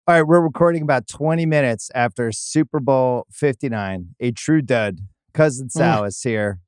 All right, we're recording about 20 minutes after Super Bowl 59, a true dud. Cousin Sal is here.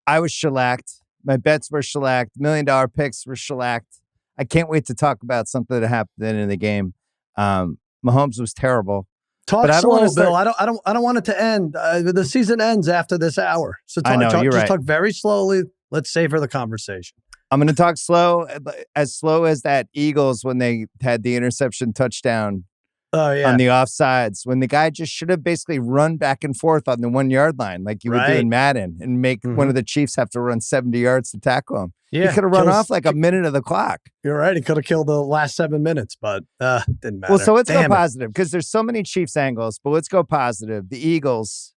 I was shellacked. My bets were shellacked. $1 million picks were shellacked. I can't wait to talk about something that happened in the game. Mahomes was terrible. Talk slow, Bill. I don't want it to end. The season ends after this hour, so I know, you're right. Talk very slowly. Let's savor the conversation. I'm going to talk slow as that Eagles when they had the interception touchdown. Oh, yeah. On the offsides, when the guy just should have basically run back and forth on the 1 yard line like you would do in Madden and make one of the Chiefs have to run 70 yards to tackle him. Yeah, he could have run off like a minute of the clock. You're right. He could have killed the last 7 minutes, but didn't matter. Well, so let's go positive because there's so many Chiefs angles, but let's go positive. The Eagles,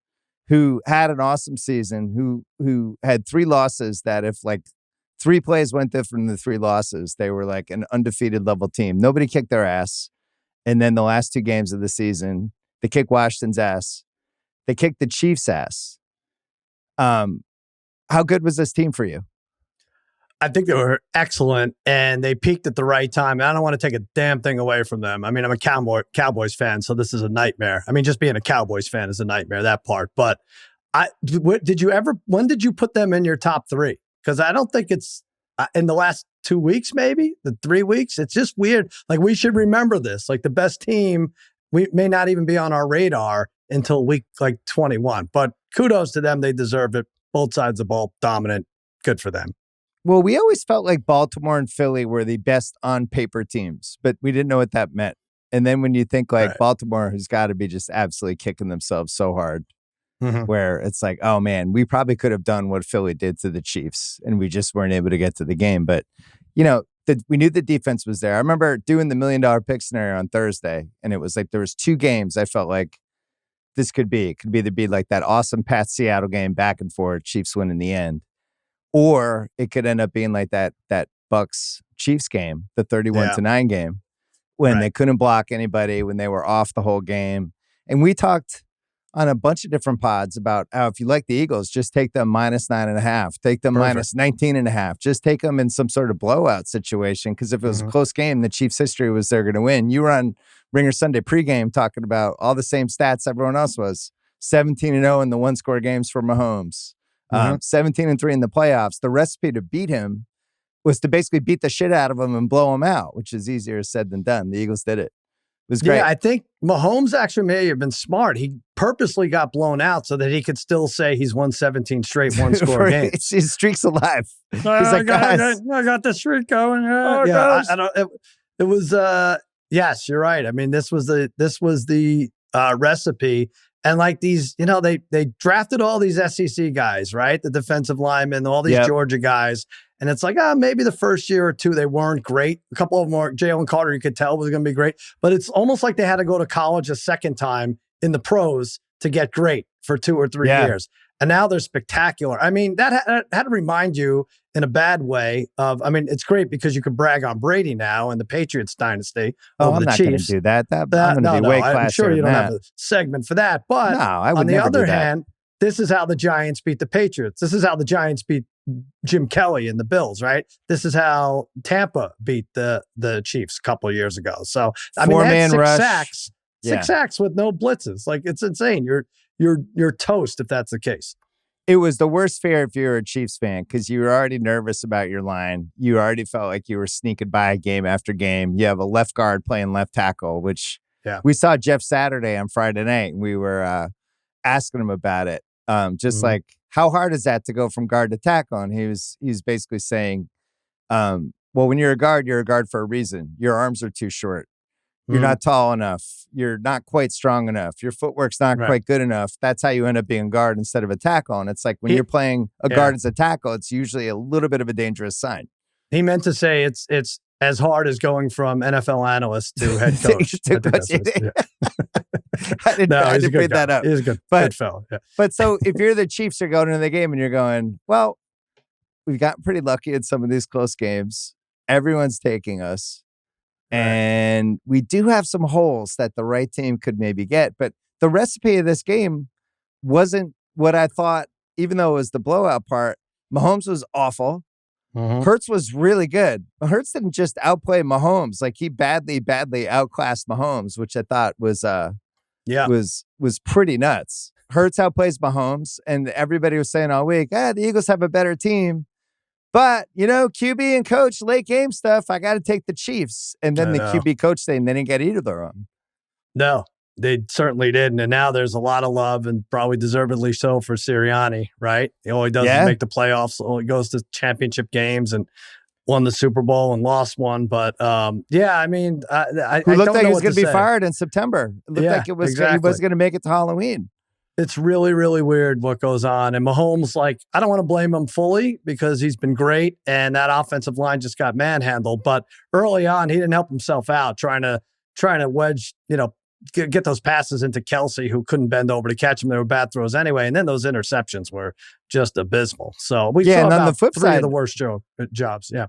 who had an awesome season, who had 3 losses that if like 3 plays went different than the 3 losses, they were like an undefeated level team. Nobody kicked their ass. And then the last 2 games of the season, they kicked Washington's ass. They kicked the Chiefs' ass. How good was this team for you? I think they were excellent, and they peaked at the right time. I don't want to take a damn thing away from them. I mean, I'm a Cowboys fan, so this is a nightmare. I mean, just being a Cowboys fan is a nightmare, that part. But when did you put them in your top 3? Because I don't think it's in the last 2 weeks, maybe the 3 weeks. It's just weird. Like, we should remember this. Like, the best team, we may not even be on our radar until week like 21. But kudos to them. They deserve it. Both sides of the ball, dominant. Good for them. Well, we always felt like Baltimore and Philly were the best on paper teams, but we didn't know what that meant. And then when you think like Baltimore has got to be just absolutely kicking themselves so hard, where it's like, oh man, we probably could have done what Philly did to the Chiefs and we just weren't able to get to the game. But, you know, we knew the defense was there. I remember doing the $1 million pick scenario on Thursday, and it was like there was 2 games I felt like this could be. It could either be like that awesome Pats Seattle game back and forth, Chiefs win in the end, or it could end up being like that Bucks Chiefs game, the 31-9 game, when they couldn't block anybody, when they were off the whole game. And we talked on a bunch of different pods about how if you like the Eagles, just take them -9.5, take them -19.5, just take them in some sort of blowout situation. Because if it was a close game, the Chiefs' history was they're going to win. You were on Ringer Sunday pregame talking about all the same stats everyone else was: 17-0 in the 1-score games for Mahomes, 17-3 in the playoffs. The recipe to beat him was to basically beat the shit out of him and blow him out, which is easier said than done. The Eagles did it. It was great. Yeah, I think Mahomes actually may have been smart. He purposely got blown out so that he could still say he's won 17 straight 1-score games. His streak's alive. He's like, guys, I got the streak going. It was. Yes, you're right. I mean, this was the recipe. And like these, you know, they drafted all these SEC guys, right? The defensive linemen, all these Georgia guys. And it's like, maybe the first year or 2, they weren't great. A couple of them were. Jalen Carter, you could tell, was going to be great. But it's almost like they had to go to college a second time in the pros to get great for 2 or 3 years. And now they're spectacular. I mean, that had to remind you in a bad way of, I mean, it's great because you could brag on Brady now and the Patriots dynasty over the Chiefs. I'm not going to do that. I'm going to be way classier. I'm sure you don't have a segment for that. But on the other hand, this is how the Giants beat the Patriots. This is how the Giants beat Jim Kelly and the Bills, right? This is how Tampa beat the Chiefs a couple of years ago. So, I mean, that's 6 sacks. 6 sacks with no blitzes. Like, it's insane. You're toast if that's the case. It was the worst fear if you're a Chiefs fan because you were already nervous about your line. You already felt like you were sneaking by game after game. You have a left guard playing left tackle, which we saw Jeff Saturday on Friday night, and we were asking him about it. Like, how hard is that to go from guard to tackle? And he was basically saying, well, when you're a guard for a reason. Your arms are too short. You're not tall enough. You're not quite strong enough. Your footwork's not quite good enough. That's how you end up being a guard instead of a tackle. And it's like when you're playing a guard as a tackle, it's usually a little bit of a dangerous sign. He meant to say it's as hard as going from NFL analyst to head coach. I didn't bring that up. He's a good fellow. Yeah. But so if you're the Chiefs, you're going into the game and you're going, well, we've gotten pretty lucky in some of these close games. Everyone's taking us. And we do have some holes that the right team could maybe get. But the recipe of this game wasn't what I thought, even though it was the blowout part. Mahomes was awful. Hurts was really good. Hurts didn't just outplay Mahomes. Like he badly outclassed Mahomes, which I thought was pretty nuts. Hurts outplays Mahomes, and everybody was saying all week, the Eagles have a better team. But, QB and coach, late game stuff, I got to take the Chiefs. And then the QB coach thing, they didn't get either of them. No, they certainly didn't. And now there's a lot of love, and probably deservedly so, for Sirianni, right? All he does is make the playoffs. He goes to championship games and won the Super Bowl and lost one. But, I mean, I looked like he was going to be fired in September. It looked like he was going to make it to Halloween. It's really, really weird what goes on. And Mahomes, I don't want to blame him fully because he's been great and that offensive line just got manhandled. But early on, he didn't help himself out trying to wedge, get those passes into Kelsey, who couldn't bend over to catch him. They were bad throws anyway. And then those interceptions were just abysmal. So we saw and on about the flip three side, of the worst jobs. Yeah.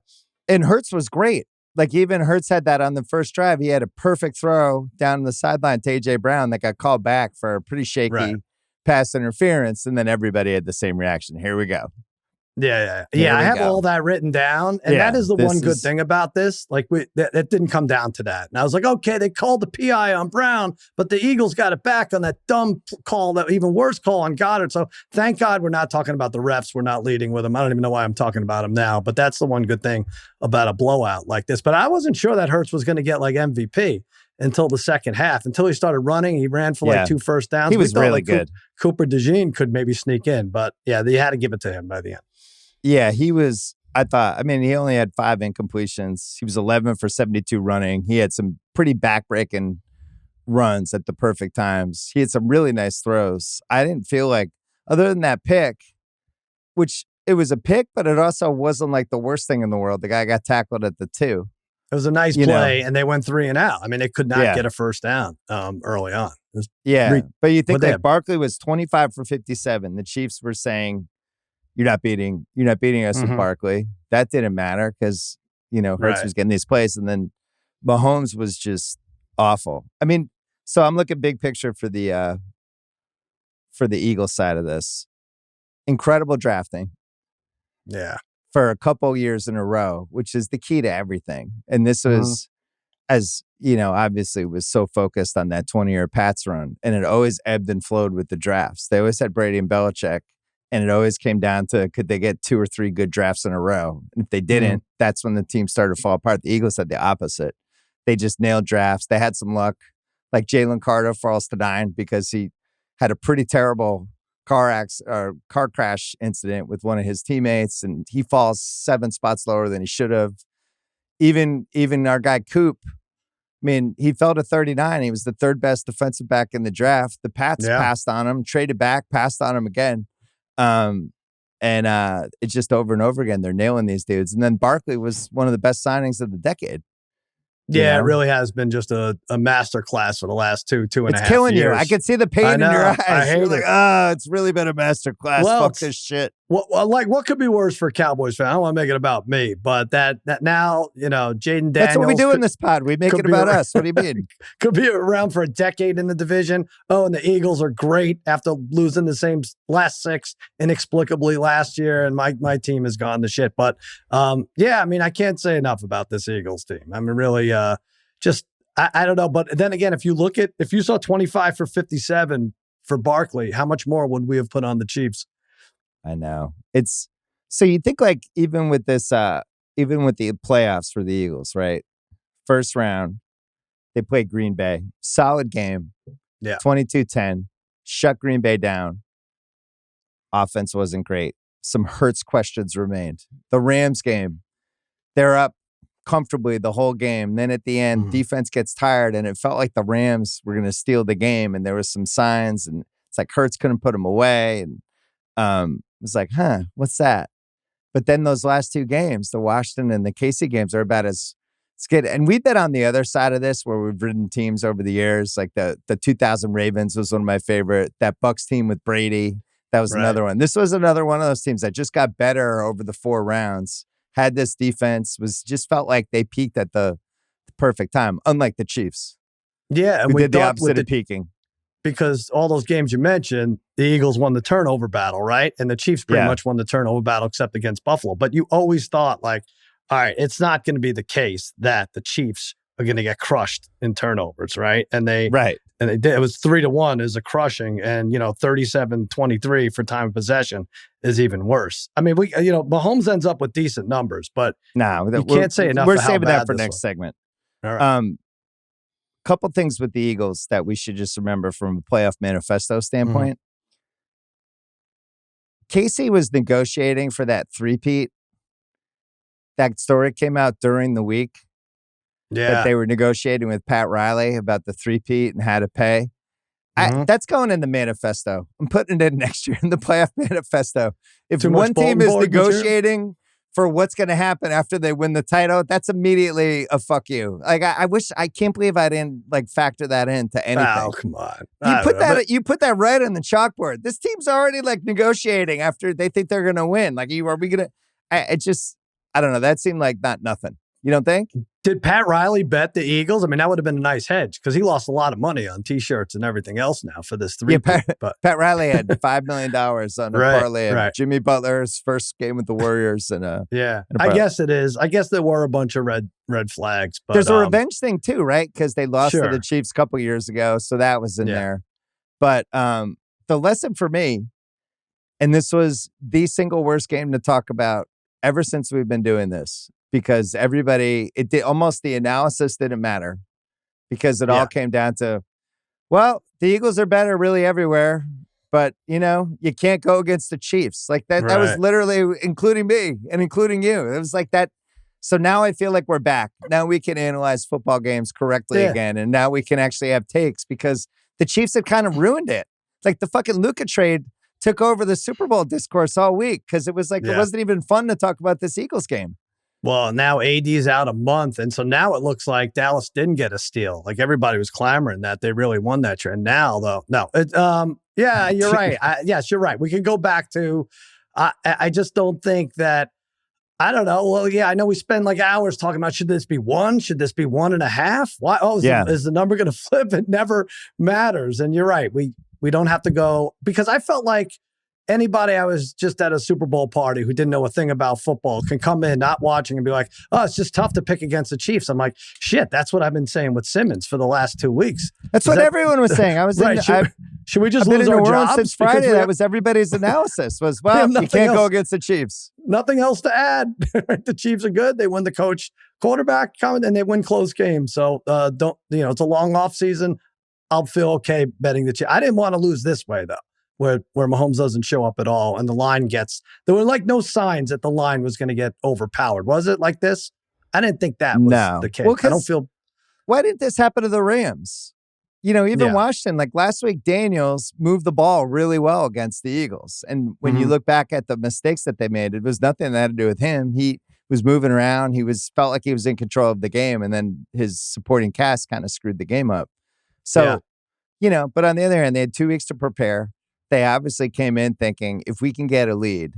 And Hurts was great. Even Hurts had that on the first drive. He had a perfect throw down the sideline to A.J. Brown that got called back for a pretty shaky pass interference, and then everybody had the same reaction. Here we go. Yeah. I have all that written down, and that is the one good thing about this. That didn't come down to that. And I was like, okay, they called the PI on Brown, but the Eagles got it back on that dumb call, that even worse call on Goddard. So thank God we're not talking about the refs. We're not leading with them. I don't even know why I'm talking about them now, but that's the one good thing about a blowout like this. But I wasn't sure that Hurts was going to get MVP until the second half, until he started running. He ran for 2 first downs. He was really good. Cooper DeJean could maybe sneak in, but they had to give it to him by the end. Yeah, he was, he only had 5 incompletions. He was 11 for 72 running. He had some pretty backbreaking runs at the perfect times. He had some really nice throws. I didn't feel like, other than that pick, which it was a pick, but it also wasn't like the worst thing in the world. The guy got tackled at the 2. It was a nice play, and they went 3 and out. I mean, they could not get a first down early on. But you think Barkley was 25 for 57. The Chiefs were saying, You're not beating us with Barkley. That didn't matter because, Hurts was getting these plays, and then Mahomes was just awful. I mean, so I'm looking big picture for the Eagles side of this. Incredible drafting. Yeah. For a couple years in a row, which is the key to everything. And this was, as obviously was so focused on that 20-year Pats run, and it always ebbed and flowed with the drafts. They always had Brady and Belichick. And it always came down to, could they get 2 or 3 good drafts in a row? And if they didn't, that's when the team started to fall apart. The Eagles had the opposite. They just nailed drafts. They had some luck. Like Jalen Carter falls to 9 because he had a pretty terrible car crash incident with one of his teammates, and he falls 7 spots lower than he should have. Even our guy Coop, he fell to 39. He was the 3rd best defensive back in the draft. The Pats passed on him, traded back, passed on him again. It's just over and over again. They're nailing these dudes. And then Barkley was one of the best signings of the decade. Yeah, it really has been just a master class for the last two and a half years. It's killing you. I can see the pain in your eyes. I hate it. It's really been a master class. Fuck this shit. What could be worse for a Cowboys fan? I don't want to make it about me, but that now, Jaden Daniels. That's what we do in this pod. We make it about us. What do you mean? Could be around for a decade in the division. Oh, and the Eagles are great after losing the same last 6 inexplicably last year, and my team has gone to shit. But I can't say enough about this Eagles team. I mean, really, I don't know. But then again, if you saw 25 for 57 for Barkley, how much more would we have put on the Chiefs? I know. It's so you think even with this, even with the playoffs for the Eagles, right? First round, they played Green Bay. Solid game. Yeah. 22-10. Shut Green Bay down. Offense wasn't great. Some Hurts questions remained. The Rams game, they're up comfortably the whole game. Then at the end, defense gets tired, and it felt like the Rams were going to steal the game. And there was some signs, and it's like Hurts couldn't put them away. And it was like, what's that? But then those last 2 games, the Washington and the KC games, are about as good. And we've been on the other side of this where we've ridden teams over the years. Like the 2000 Ravens was one of my favorite. That Bucs team with Brady, that was another one. This was another one of those teams that just got better over the 4 rounds. Had this defense, just felt like they peaked at the perfect time, unlike the Chiefs. Yeah, and we we did the opposite of peaking. because all those games you mentioned, the Eagles won the turnover battle, right? And the Chiefs pretty much won the turnover battle except against Buffalo. But you always thought like, all right, it's not going to be the case that the Chiefs are going to get crushed in turnovers, right? And they did. It was 3-1 is a crushing, and 37-23 for time of possession is even worse. I mean, Mahomes ends up with decent numbers, but you can't say enough. We're saving that for next segment. All right. Couple things with the Eagles that we should just remember from a playoff manifesto standpoint. Casey was negotiating for that three-peat. That story came out during the week. That they were negotiating with Pat Riley about the three-peat and how to pay. That's going in the manifesto. I'm putting it in next year in the playoff manifesto. If one team is negotiating for what's going to happen after they win the title, that's immediately a fuck you. Like I can't believe I didn't factor that into anything. Oh, come on. You put that right on the chalkboard. This team's already negotiating after they think they're going to win. Are we going to? I don't know. That seemed like not nothing. You don't think? Did Pat Riley bet the Eagles? I mean, that would have been a nice hedge because he lost a lot of money on T-shirts and everything else now for this three. Pat Riley had $5 million on a parlay of Jimmy Butler's first game with the Warriors. I guess it is. I guess there were a bunch of red flags. But there's a revenge thing too, right? Because they lost to the Chiefs a couple years ago, so that was in there. But the lesson for me, and this was the single worst game to talk about ever since we've been doing this. Because almost the analysis didn't matter because it all came down to, well, the Eagles are better really everywhere, but you can't go against the Chiefs. Like that was literally including me and including you. It was like that. So now I feel like we're back. Now we can analyze football games correctly again. And now we can actually have takes because the Chiefs had kind of ruined it. Like the fucking Luka trade took over the Super Bowl discourse all week because it was it wasn't even fun to talk about this Eagles game. Well, now AD's out a month, and so now it looks like Dallas didn't get a steal. Like everybody was clamoring that they really won that trade. Now, though, no. You're right. Yes, you're right. We can go back to. I just don't think that. I don't know. Well, yeah, I know we spend hours talking about should this be 1? Should this be 1.5? Why? Is the number going to flip? It never matters. And you're right. We don't have to go because I felt like. Anybody I was just at a Super Bowl party who didn't know a thing about football can come in not watching and be like, oh, it's just tough to pick against the Chiefs. I'm like, shit, that's what I've been saying with Simmons for the last 2 weeks. That's what everyone was saying. I was should we just lose our jobs? Orleans since Friday. That was everybody's analysis was, well, you can't go against the Chiefs. Nothing else to add. The Chiefs are good. They win the coach quarterback and they win close games. So it's a long off season. I'll feel okay betting the Chiefs. I didn't want to lose this way though. Where Mahomes doesn't show up at all and the line there were no signs that the line was going to get overpowered. Was it like this? I didn't think that was the case. Well, why didn't this happen to the Rams? Even Washington, last week, Daniels moved the ball really well against the Eagles. And when you look back at the mistakes that they made, it was nothing that had to do with him. He was moving around. Felt like he was in control of the game. And then his supporting cast kind of screwed the game up. So, but on the other hand, they had 2 weeks to prepare. They obviously came in thinking if we can get a lead,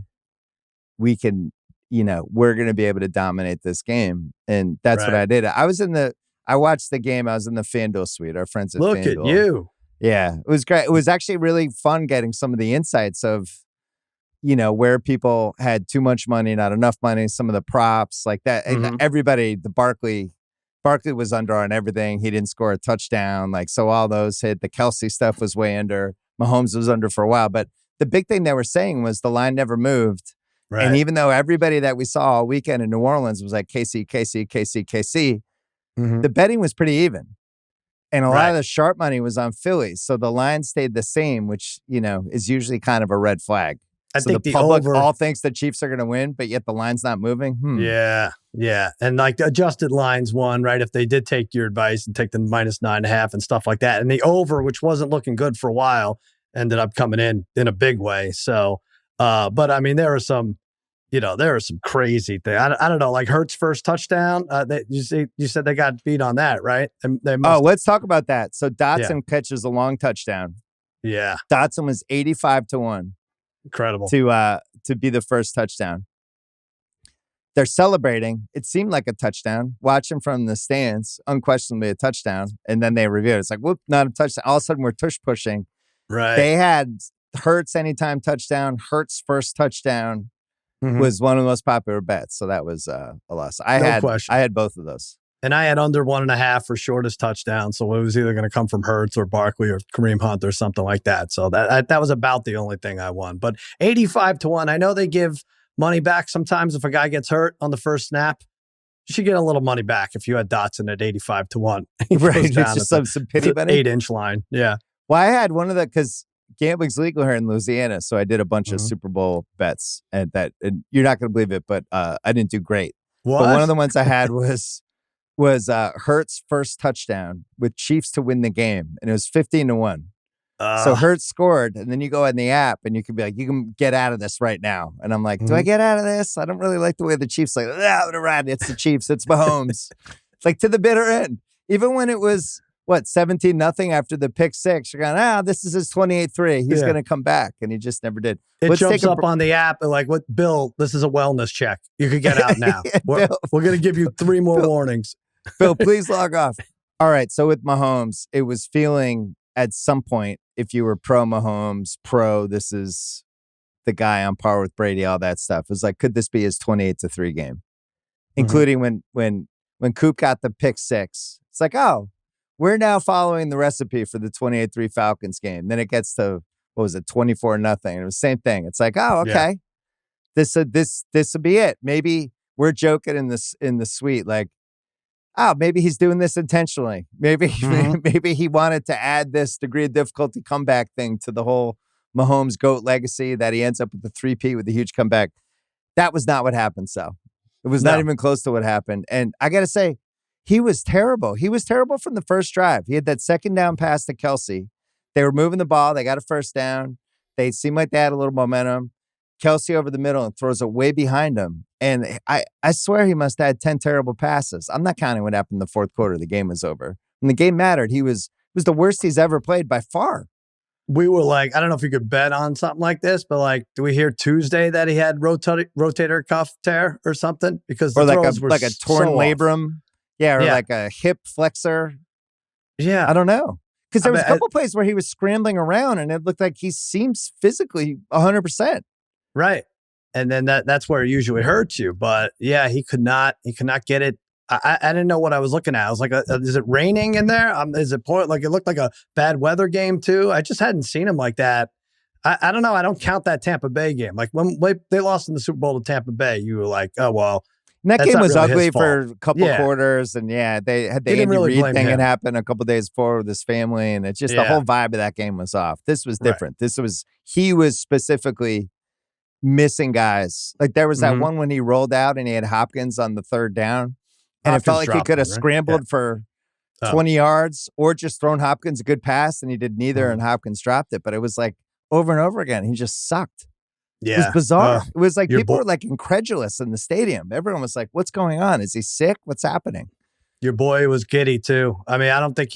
we can, we're going to be able to dominate this game. And that's what I did. I watched the game. I was in the FanDuel suite, our friends at FanDuel. Look at you. Yeah, it was great. It was actually really fun getting some of the insights of, where people had too much money, not enough money, some of the props like that. And everybody, Barkley was under on everything. He didn't score a touchdown. So all those hit. The Kelsey stuff was way under. Mahomes was under for a while, but the big thing they were saying was the line never moved. Right. And even though everybody that we saw all weekend in New Orleans was like KC, the betting was pretty even. And a lot of the sharp money was on Philly. So the line stayed the same, which, is usually kind of a red flag. I think the public all thinks the Chiefs are going to win, but yet the line's not moving. Yeah. And the adjusted lines won, right? If they did take your advice and take the -9.5 and stuff like that. And the over, which wasn't looking good for a while, ended up coming in a big way. So, but I mean, there are some crazy things. I don't know, Hurts' first touchdown. You said they got beat on that, right? And let's talk about that. So Dotson catches a long touchdown. Yeah. Dotson was 85-1. Incredible. To be the first touchdown. they're celebrating. It seemed like a touchdown. Watching from the stands, unquestionably a touchdown. And then they review it. It's like, whoop, not a touchdown. All of a sudden, we're tush pushing. Right. They had Hurts anytime touchdown. Hurts first touchdown was one of the most popular bets. So that was a loss. I had both of those. And I had under 1.5 for shortest touchdown. So it was either going to come from Hurts or Barkley or Kareem Hunt or something like that. So that was about the only thing I won. But 85-1, I know they give money back sometimes if a guy gets hurt on the first snap. You should get a little money back if you had Dotson at 85-1. Right. It's just some pity money. 8-inch line. Yeah. Well, I had one of the, because gambling's legal here in Louisiana. So I did a bunch of Super Bowl bets and you're not going to believe it, but I didn't do great. What? But one of the ones I had was Hurts first touchdown with Chiefs to win the game, and it was 15-1. So Hurts scored, and then you go in the app, and you can be like, you can get out of this right now. And I'm like, do I get out of this? I don't really like the way the Chiefs like, it's the Chiefs, it's Mahomes. It's like to the bitter end. Even when it was 17-0 after the pick six, you're going, this is his 28-3. He's going to come back, and he just never did. It jumps up on the app and like, what, Bill? This is a wellness check. You could get out now. We're going to give you 3 more warnings. Bill, please log off. All right. So with Mahomes, it was feeling at some point, if you were pro Mahomes, this is the guy on par with Brady, all that stuff. It was like, could this be his 28-3 game? Including when Coop got the pick six. It's like, we're now following the recipe for the 28-3 Falcons game. Then it gets to, 24-0. It was the same thing. It's like, okay. Yeah. This will be it. Maybe we're joking in the suite, like, maybe he's doing this intentionally. Maybe he wanted to add this degree of difficulty comeback thing to the whole Mahomes GOAT legacy that he ends up with the 3P with the huge comeback. That was not what happened, so. It was not even close to what happened. And I got to say, he was terrible. He was terrible from the first drive. He had that second down pass to Kelsey. They were moving the ball. They got a first down. They seemed like they had a little momentum. Kelsey over the middle and throws it way behind him. And I swear he must have had 10 terrible passes. I'm not counting what happened in the fourth quarter. The game was over. When the game mattered, it was the worst he's ever played by far. We were like, I don't know if you could bet on something like this, but like, do we hear Tuesday that he had rotator cuff tear or something? Because the throws were like a torn labrum. Yeah, or like a hip flexor. Yeah. I don't know. Because there was a couple plays where he was scrambling around and it looked like he seems physically 100%. Right. And then that's where it usually hurts you. But yeah, he could not get it. I didn't know what I was looking at. I was like, is it raining in there? Is it like it looked like a bad weather game too? I just hadn't seen him like that. I don't know. I don't count that Tampa Bay game. Like when they lost in the Super Bowl to Tampa Bay, you were like, oh, well. And that game was really ugly for a couple quarters. And they had the Andy really Reid thing that happened a couple days before with his family. And it's just the whole vibe of that game was off. This was different. Right. He was specifically missing guys. Like there was that one when he rolled out and he had Hopkins on the third down. And it felt like he could have scrambled for 20 yards or just thrown Hopkins a good pass. And he did neither and Hopkins dropped it. But it was like over and over again. He just sucked. Yeah. It was bizarre. It was like people were like incredulous in the stadium. Everyone was like, what's going on? Is he sick? What's happening? Your boy was giddy too. I mean, I think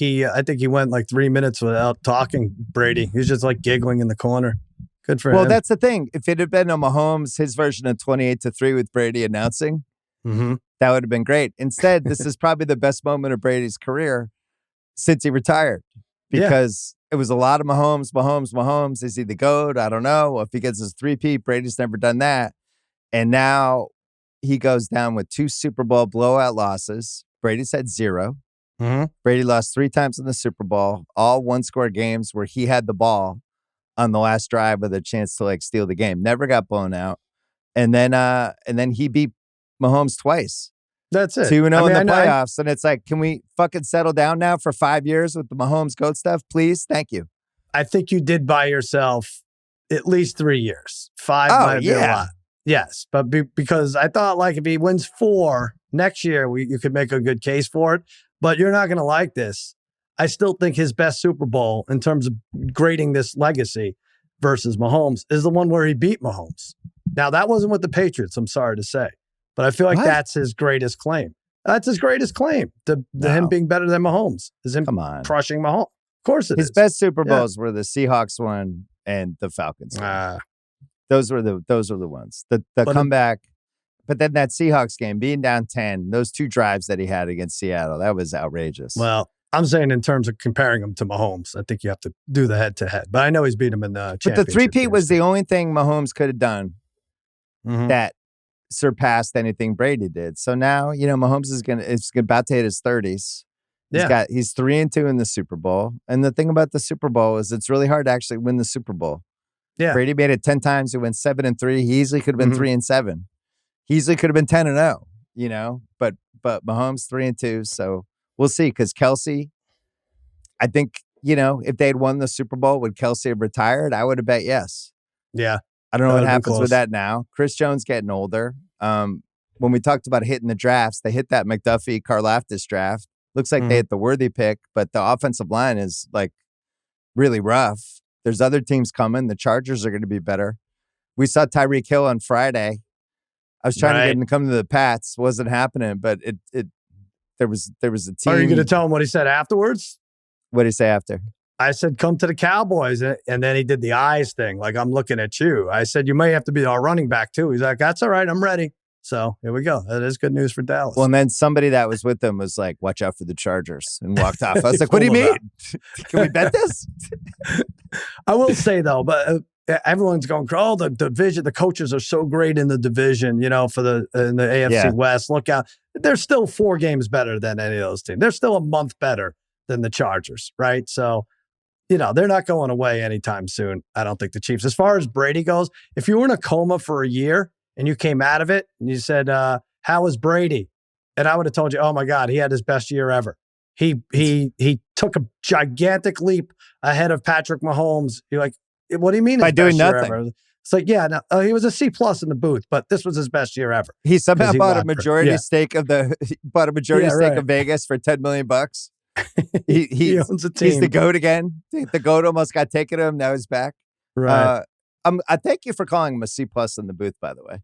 he went like 3 minutes without talking, Brady. He was just like giggling in the corner. Good for him. Well, that's the thing. If it had been a Mahomes, his version of 28-3 with Brady announcing, that would have been great. Instead, this is probably the best moment of Brady's career since he retired because it was a lot of Mahomes. Is he the GOAT? I don't know. If he gets his 3P, Brady's never done that. And now he goes down with 2 Super Bowl blowout losses. Brady's had 0. Brady lost 3 times in the Super Bowl, all one-score games where he had the ball on the last drive with a chance to like steal the game. Never got blown out. And then he beat Mahomes twice. That's it. 2-0 in the playoffs. And it's like, can we fucking settle down now for 5 years with the Mahomes GOAT stuff? Please. Thank you. I think you did buy yourself at least 3 years. 5 might be a lot. Yes. But because I thought like if he wins 4 next year, you could make a good case for it. But you're not going to like this. I still think his best Super Bowl in terms of grading this legacy versus Mahomes is the one where he beat Mahomes. Now, that wasn't with the Patriots, I'm sorry to say. But I feel like that's his greatest claim. That's his greatest claim. Him being better than Mahomes is him crushing Mahomes. Of course it is. His best Super Bowls were the Seahawks one and the Falcons one. Those were the ones. The comeback. But then that Seahawks game, being down 10, those 2 drives that he had against Seattle, that was outrageous. Well, I'm saying in terms of comparing him to Mahomes, I think you have to do the head-to-head. But I know he's beat him in the championship. But the three-peat was the only thing Mahomes could have done that surpassed anything Brady did. So now, Mahomes is about to hit his 30s. He's 3-2 in the Super Bowl. And the thing about the Super Bowl is it's really hard to actually win the Super Bowl. Yeah. Brady made it 10 times. He went 7-3. He easily could have been 3-7. He easily could have been 10-0, but Mahomes 3-2. So we'll see. Because Kelsey, I think, if they had won the Super Bowl, would Kelsey have retired? I would have bet yes. Yeah. I don't know what happens with that now. Chris Jones getting older. When we talked about hitting the drafts, they hit that McDuffie Karlaftis draft. Looks like they hit the worthy pick, but the offensive line is like really rough. There's other teams coming. The Chargers are going to be better. We saw Tyreek Hill on Friday. I was trying to get him to come to the Pats. Wasn't happening, but there was a team. Are you going to tell him what he said afterwards? What did he say after? I said, come to the Cowboys. And then he did the eyes thing. Like, I'm looking at you. I said, you may have to be our running back too. He's like, that's all right. I'm ready. So here we go. That is good news for Dallas. Well, and then somebody that was with them was like, watch out for the Chargers, and walked off. I was like, what do you mean? Can we bet this? I will say, though, but everyone's going, oh, the division, the coaches are so great in the division, for in the AFC West. Look out. They're still 4 games better than any of those teams. They're still a month better than the Chargers, right? So, they're not going away anytime soon. I don't think the Chiefs. As far as Brady goes, if you were in a coma for a year and you came out of it and you said, how is Brady? And I would have told you, oh my God, he had his best year ever. He took a gigantic leap ahead of Patrick Mahomes. You're like, what do you mean? By doing nothing. It's like, he was a C+ in the booth, but this was his best year ever. He somehow bought a majority stake of of Vegas for $10 million. He owns a team. He's the GOAT again. The GOAT almost got taken to him. Now he's back. Right. I thank you for calling him a C+ in the booth, by the way.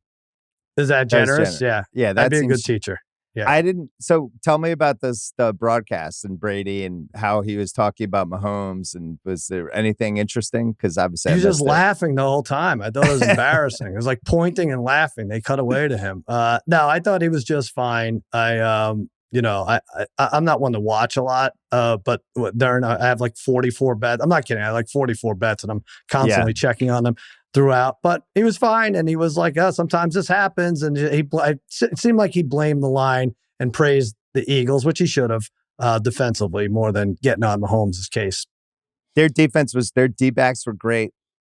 Is that generous? Yeah. Yeah. That'd be a good teacher. Yeah. So tell me about the broadcast and Brady and how he was talking about Mahomes, and was there anything interesting? Because obviously he was just laughing the whole time. I thought it was embarrassing. It was like pointing and laughing. They cut away to him. No, I thought he was just fine. I'm not one to watch a lot, but Darren, I have like 44 bets. I'm not kidding. I have like 44 bets, and I'm constantly checking on them throughout. But he was fine, and he was like, sometimes this happens. And it seemed like he blamed the line and praised the Eagles, which he should have defensively more than getting on Mahomes' case. Their D-backs were great.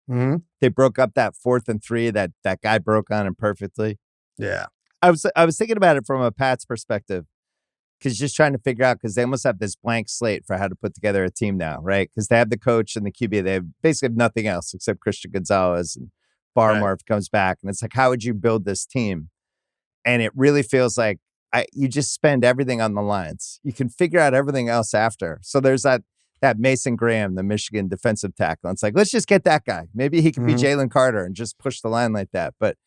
Mm-hmm. They broke up that 4th and 3 that guy broke on him perfectly. Yeah. I was thinking about it from a Pats perspective. Because just trying to figure out, because they almost have this blank slate for how to put together a team now, right? Because they have the coach and the QB. They basically have nothing else except Christian Gonzalez and Barmore comes back. And it's like, how would you build this team? And it really feels like you just spend everything on the lines. You can figure out everything else after. So there's that Mason Graham, the Michigan defensive tackle. It's like, let's just get that guy. Maybe he can be Jalen Carter and just push the line like that. But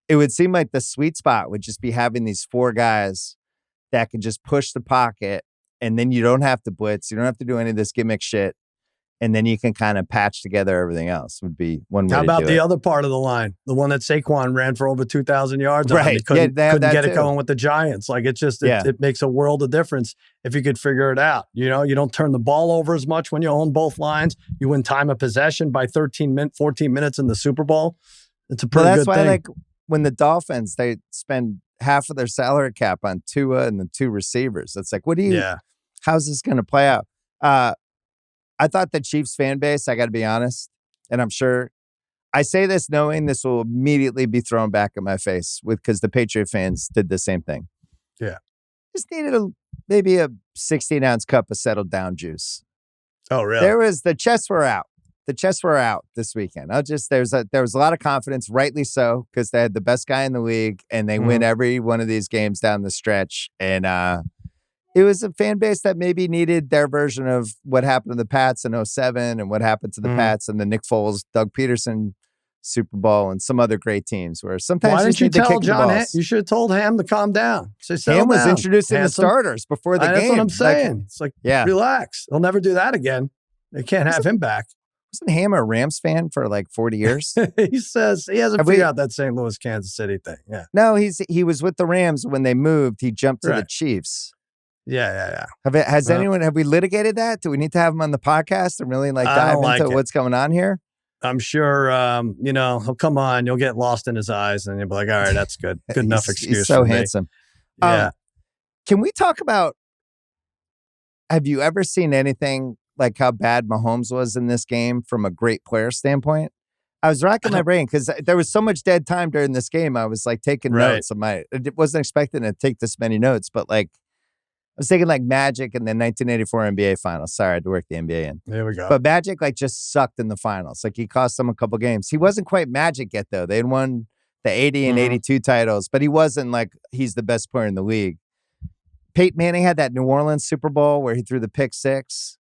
it would seem like the sweet spot would just be having these 4 guys that can just push the pocket, and then you don't have to blitz. You don't have to do any of this gimmick shit. And then you can kind of patch together everything else would be one way. How about to do the other part of the line? The one that Saquon ran for over 2,000 yards on. Right. They couldn't get it going with the Giants. Like, it's just, it makes a world of difference if you could figure it out. You don't turn the ball over as much when you own both lines. You win time of possession by 14 minutes in the Super Bowl. It's a pretty good thing. That's why, like, when the Dolphins, they spend half of their salary cap on Tua and the 2 receivers. It's like, how's this going to play out? I thought the Chiefs fan base, I got to be honest, and I'm sure I say this knowing this will immediately be thrown back in my face because the Patriot fans did the same thing. Yeah. Just needed maybe a 16-ounce cup of settled down juice. Oh, really? The chests were out. The chests were out this weekend. There was a lot of confidence, rightly so, because they had the best guy in the league and they win every one of these games down the stretch. And it was a fan base that maybe needed their version of what happened to the Pats in 2007 and what happened to the Pats and the Nick Foles, Doug Peterson Super Bowl and some other great teams where sometimes why didn't you tell John? You should have told Ham to calm down. Ham was introducing the starters before the game. That's what I'm saying. It's like, relax. He'll never do that again. They can't have him back. Wasn't Ham a Rams fan for like 40 years? He says he hasn't figured out that St. Louis, Kansas City thing. Yeah. No, he was with the Rams when they moved. He jumped to the Chiefs. Yeah. Have we litigated that? Do we need to have him on the podcast and really dive into what's going on here? I'm sure, he'll come on. You'll get lost in his eyes, and you'll be like, "All right, that's good. Good enough excuse." He's so for handsome. Me. Yeah. Can we talk about? Have you ever seen anything like how bad Mahomes was in this game from a great player standpoint? I was racking my brain because there was so much dead time during this game. I was taking notes. I wasn't expecting to take this many notes, but I was thinking Magic in the 1984 NBA Finals. Sorry, I had to work the NBA in. There we go. But Magic just sucked in the finals. He cost them a couple games. He wasn't quite Magic yet, though. They had won the 80 and 82 titles, but he wasn't he's the best player in the league. Peyton Manning had that New Orleans Super Bowl where he threw the pick six,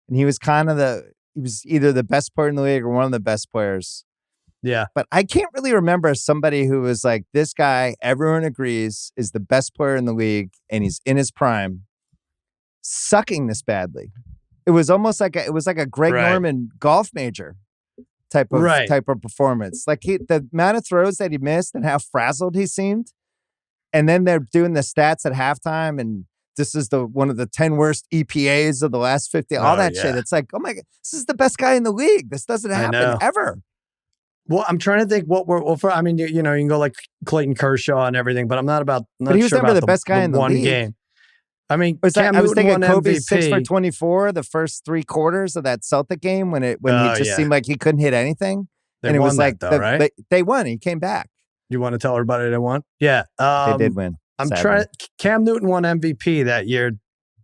and he was he was either the best player in the league or one of the best players. Yeah. But I can't really remember somebody who was this guy, everyone agrees, is the best player in the league, and he's in his prime, sucking this badly. It was almost like a Greg Norman golf major type of performance. The amount of throws that he missed and how frazzled he seemed. And then they're doing the stats at halftime, and this is one of the 10 worst EPAs of the last 50. All that shit. It's oh my God, this is the best guy in the league. This doesn't happen ever. Well, I'm trying to think what you can go Clayton Kershaw and everything, but I'm not about. But he was never the best guy in the one league. game. I mean, I was thinking Kobe MVP. 6 for 24 the first 3 quarters of that Celtic game when he just seemed like he couldn't hit anything. They won right? They won. He came back. You want to tell everybody they won? Yeah. They did win. Cam Newton won MVP that year.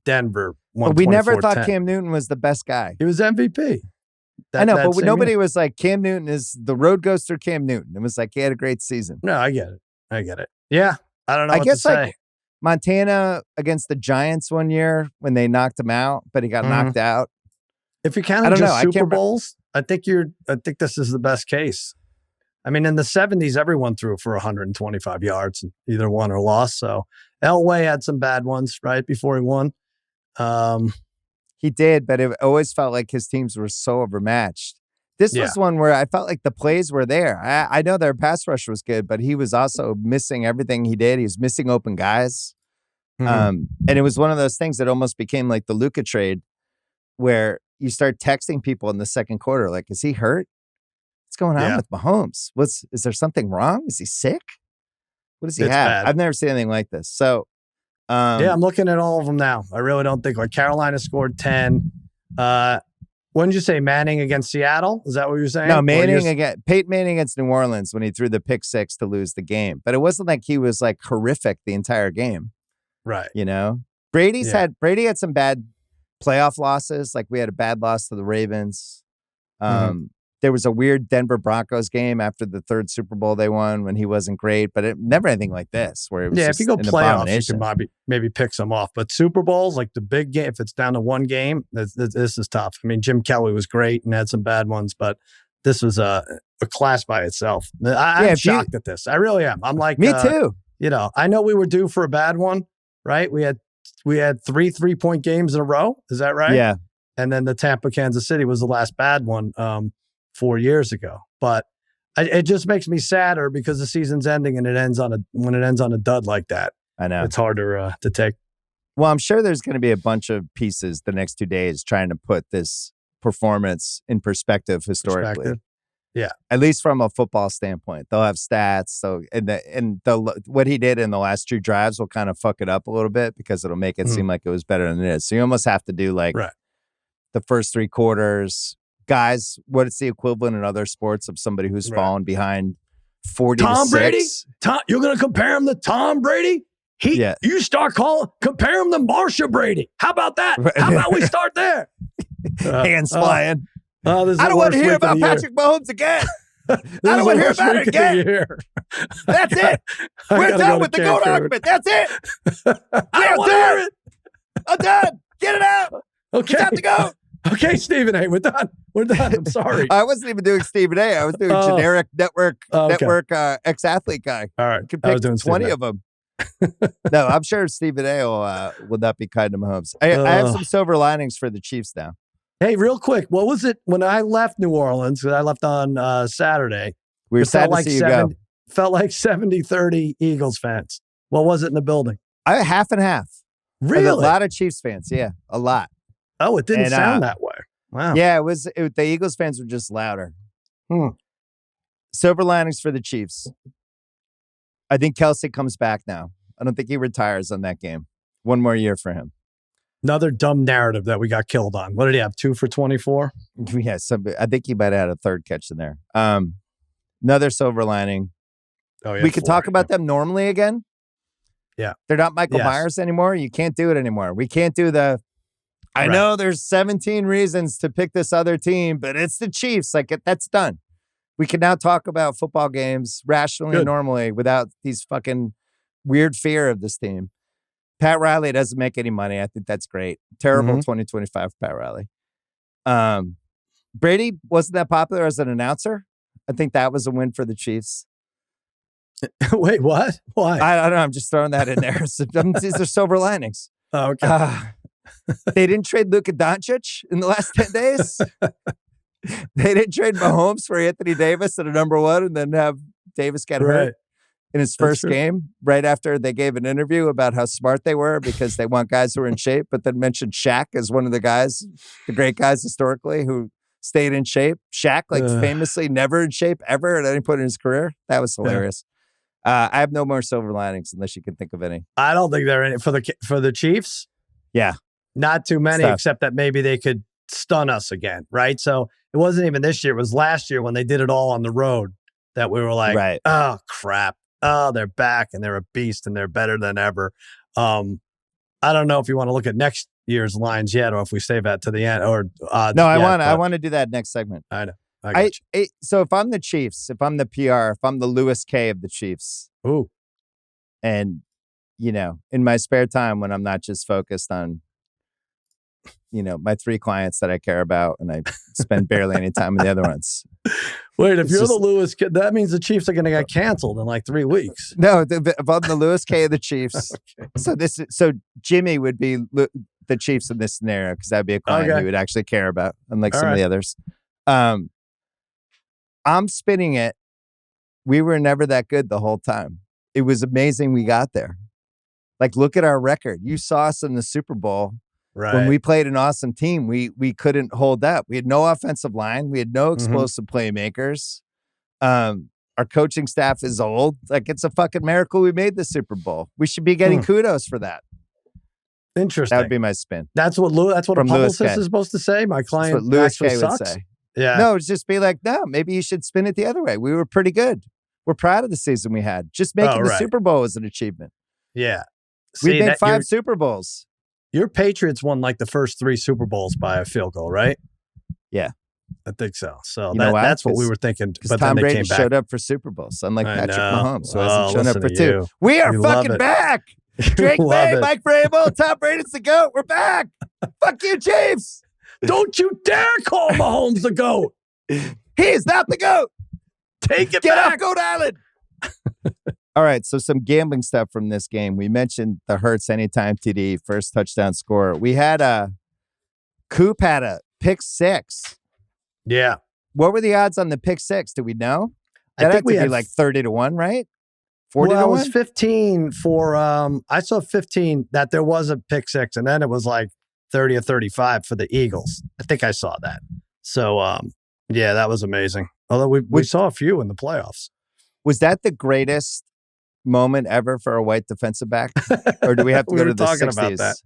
Denver won. But we never thought Cam Newton was the best guy. He was MVP. I know, but nobody was Cam Newton is the road goes through Cam Newton. It was he had a great season. No, I get it. Yeah. I don't know what to say. Montana against the Giants one year when they knocked him out, but he got knocked out. If you're counting Super Bowls, I think this is the best case. I mean, in the 70s, everyone threw for 125 yards and either won or lost. So Elway had some bad ones right before he won. He did, but it always felt like his teams were so overmatched. This was one where I felt like the plays were there. I know their pass rush was good, but he was also missing everything he did. He was missing open guys. And it was one of those things that almost became like the Luka trade where you start texting people in the second quarter, is he hurt? What's going on with Mahomes? Is there something wrong? Is he sick? What does he have? Bad. I've never seen anything like this. So, I'm looking at all of them now. I really don't think Carolina scored 10. When did you say Manning against Seattle? Is that what you're saying? No, Peyton Manning against New Orleans when he threw the pick six to lose the game. But it wasn't like he was horrific the entire game. Right. Brady had some bad playoff losses. We had a bad loss to the Ravens. There was a weird Denver Broncos game after the 3rd Super Bowl they won when he wasn't great, but never anything like this where it was if you go playoffs, you can maybe pick some off. But Super Bowls, the big game, if it's down to one game, this is tough. I mean, Jim Kelly was great and had some bad ones, but this was a class by itself. I'm shocked at this. I really am. I'm me too. I know we were due for a bad one, right? We had 3 3-point games in a row. Is that right? Yeah. And then the Tampa, Kansas City was the last bad one. 4 years ago, but it just makes me sadder because the season's ending and when it ends on a dud like that. I know it's harder to take. Well, I'm sure there's going to be a bunch of pieces the next 2 days trying to put this performance in perspective historically. Yeah, at least from a football standpoint, they'll have stats. So what he did in the last 2 drives will kind of fuck it up a little bit because it'll make it seem like it was better than it is. So you almost have to do the first 3 quarters. Guys, what is the equivalent in other sports of somebody who's fallen behind 40 Tom to 6? Brady? You're going to compare him to Tom Brady? You start compare him to Marsha Brady. How about that? How about we start there? Hands flying. I don't want to hear about Patrick Mahomes again. I don't want to hear about it again. That's it. We're done with the GOAT argument. That's it. I'm done. Get it out. Okay. It's time to go. Okay, Stephen A. We're done. I'm sorry. I wasn't even doing Stephen A. I was doing generic network ex-athlete guy. All right. You can pick 20 of them. No, I'm sure Stephen A. will not be kind to Mahomes. I have some silver linings for the Chiefs now. Hey, real quick, what was it when I left New Orleans? Because I left on Saturday. We were sad to see you go. Felt like 70-30 Eagles fans. What was it in the building? Half and half. Really? A lot of Chiefs fans. Yeah, a lot. Oh, it didn't sound that way. Wow. Yeah, the Eagles fans were just louder. Silver linings for the Chiefs. I think Kelsey comes back now. I don't think he retires on that game. One more year for him. Another dumb narrative that we got killed on. What did he have? 2 for 24? Yeah, I think he might have had a third catch in there. Another silver lining. Oh, yeah, we could talk about them normally again. Yeah. They're not Michael Myers anymore. You can't do it anymore. We can't do I know there's 17 reasons to pick this other team, but it's the Chiefs. That's done. We can now talk about football games rationally and normally without these fucking weird fear of this team. Pat Riley doesn't make any money. I think that's great. Terrible 2025 Pat Riley. Brady wasn't that popular as an announcer. I think that was a win for the Chiefs. Wait, what? Why? I don't know. I'm just throwing that in there. These are silver linings. Oh, okay. They didn't trade Luka Doncic in the last 10 days. They didn't trade Mahomes for Anthony Davis at a number 1 and then have Davis get hurt in his first game right after they gave an interview about how smart they were because they want guys who are in shape, but then mentioned Shaq as one of the guys, the great guys historically who stayed in shape. Shaq, famously never in shape ever at any point in his career. That was hilarious. I have no more silver linings unless you can think of any. I don't think there are any for the Chiefs. Yeah. Not too many, except that maybe they could stun us again, right? So it wasn't even this year. It was last year when they did it all on the road that we were like, oh, crap. Oh, they're back and they're a beast and they're better than ever. I don't know if you want to look at next year's lines yet or if we save that to the end. I want to do that next segment. I know. So if I'm the Chiefs, if I'm the PR, if I'm the Louis K of the Chiefs. Ooh. And, in my spare time when I'm not just focused on my 3 clients that I care about, and I spend barely any time with the other ones. Wait, if you're the Lewis, that means the Chiefs are going to get canceled in like 3 weeks. No, if I'm the Louis K of the Chiefs. Okay. So Jimmy would be the Chiefs in this scenario because that'd be a client who would actually care about, unlike some of the others. I'm spinning it. We were never that good the whole time. It was amazing we got there. Look at our record. You saw us in the Super Bowl. Right. When we played an awesome team, we couldn't hold up. We had no offensive line. We had no explosive playmakers. Our coaching staff is old. It's a fucking miracle we made the Super Bowl. We should be getting kudos for that. Interesting. That would be my spin. That's what a publicist is supposed to say. My client that's what Louis K sucks. would say. Yeah. No, it's just be like, no, maybe you should spin it the other way. We were pretty good. We're proud of the season we had. Just making the Super Bowl was an achievement. Yeah. We made 5 Super Bowls. Your Patriots won the first 3 Super Bowls by a field goal, right? Yeah. I think so. So that's what we were thinking. But Tom Brady showed up for Super Bowls, unlike Patrick Mahomes, who hasn't shown up for 2. We are fucking back. Drake May, Mike Vrabel, Tom Brady's the GOAT. We're back. Fuck you, Chiefs. Don't you dare call Mahomes the GOAT. He is not the GOAT. Take it Get back. off Goat Island. All right, so some gambling stuff from this game. We mentioned the Hurts anytime TD, first touchdown scorer. We had Coop had a pick 6. Yeah. What were the odds on the pick 6? Do we know? I think we had 30 to 1, right? 40 to 1? It was 15 for I saw 15 that there was a pick 6, and then it was 30 or 35 for the Eagles. I think I saw that. So yeah, that was amazing. Although we saw a few in the playoffs. Was that the greatest moment ever for a white defensive back? Or do we have to go to the 60s?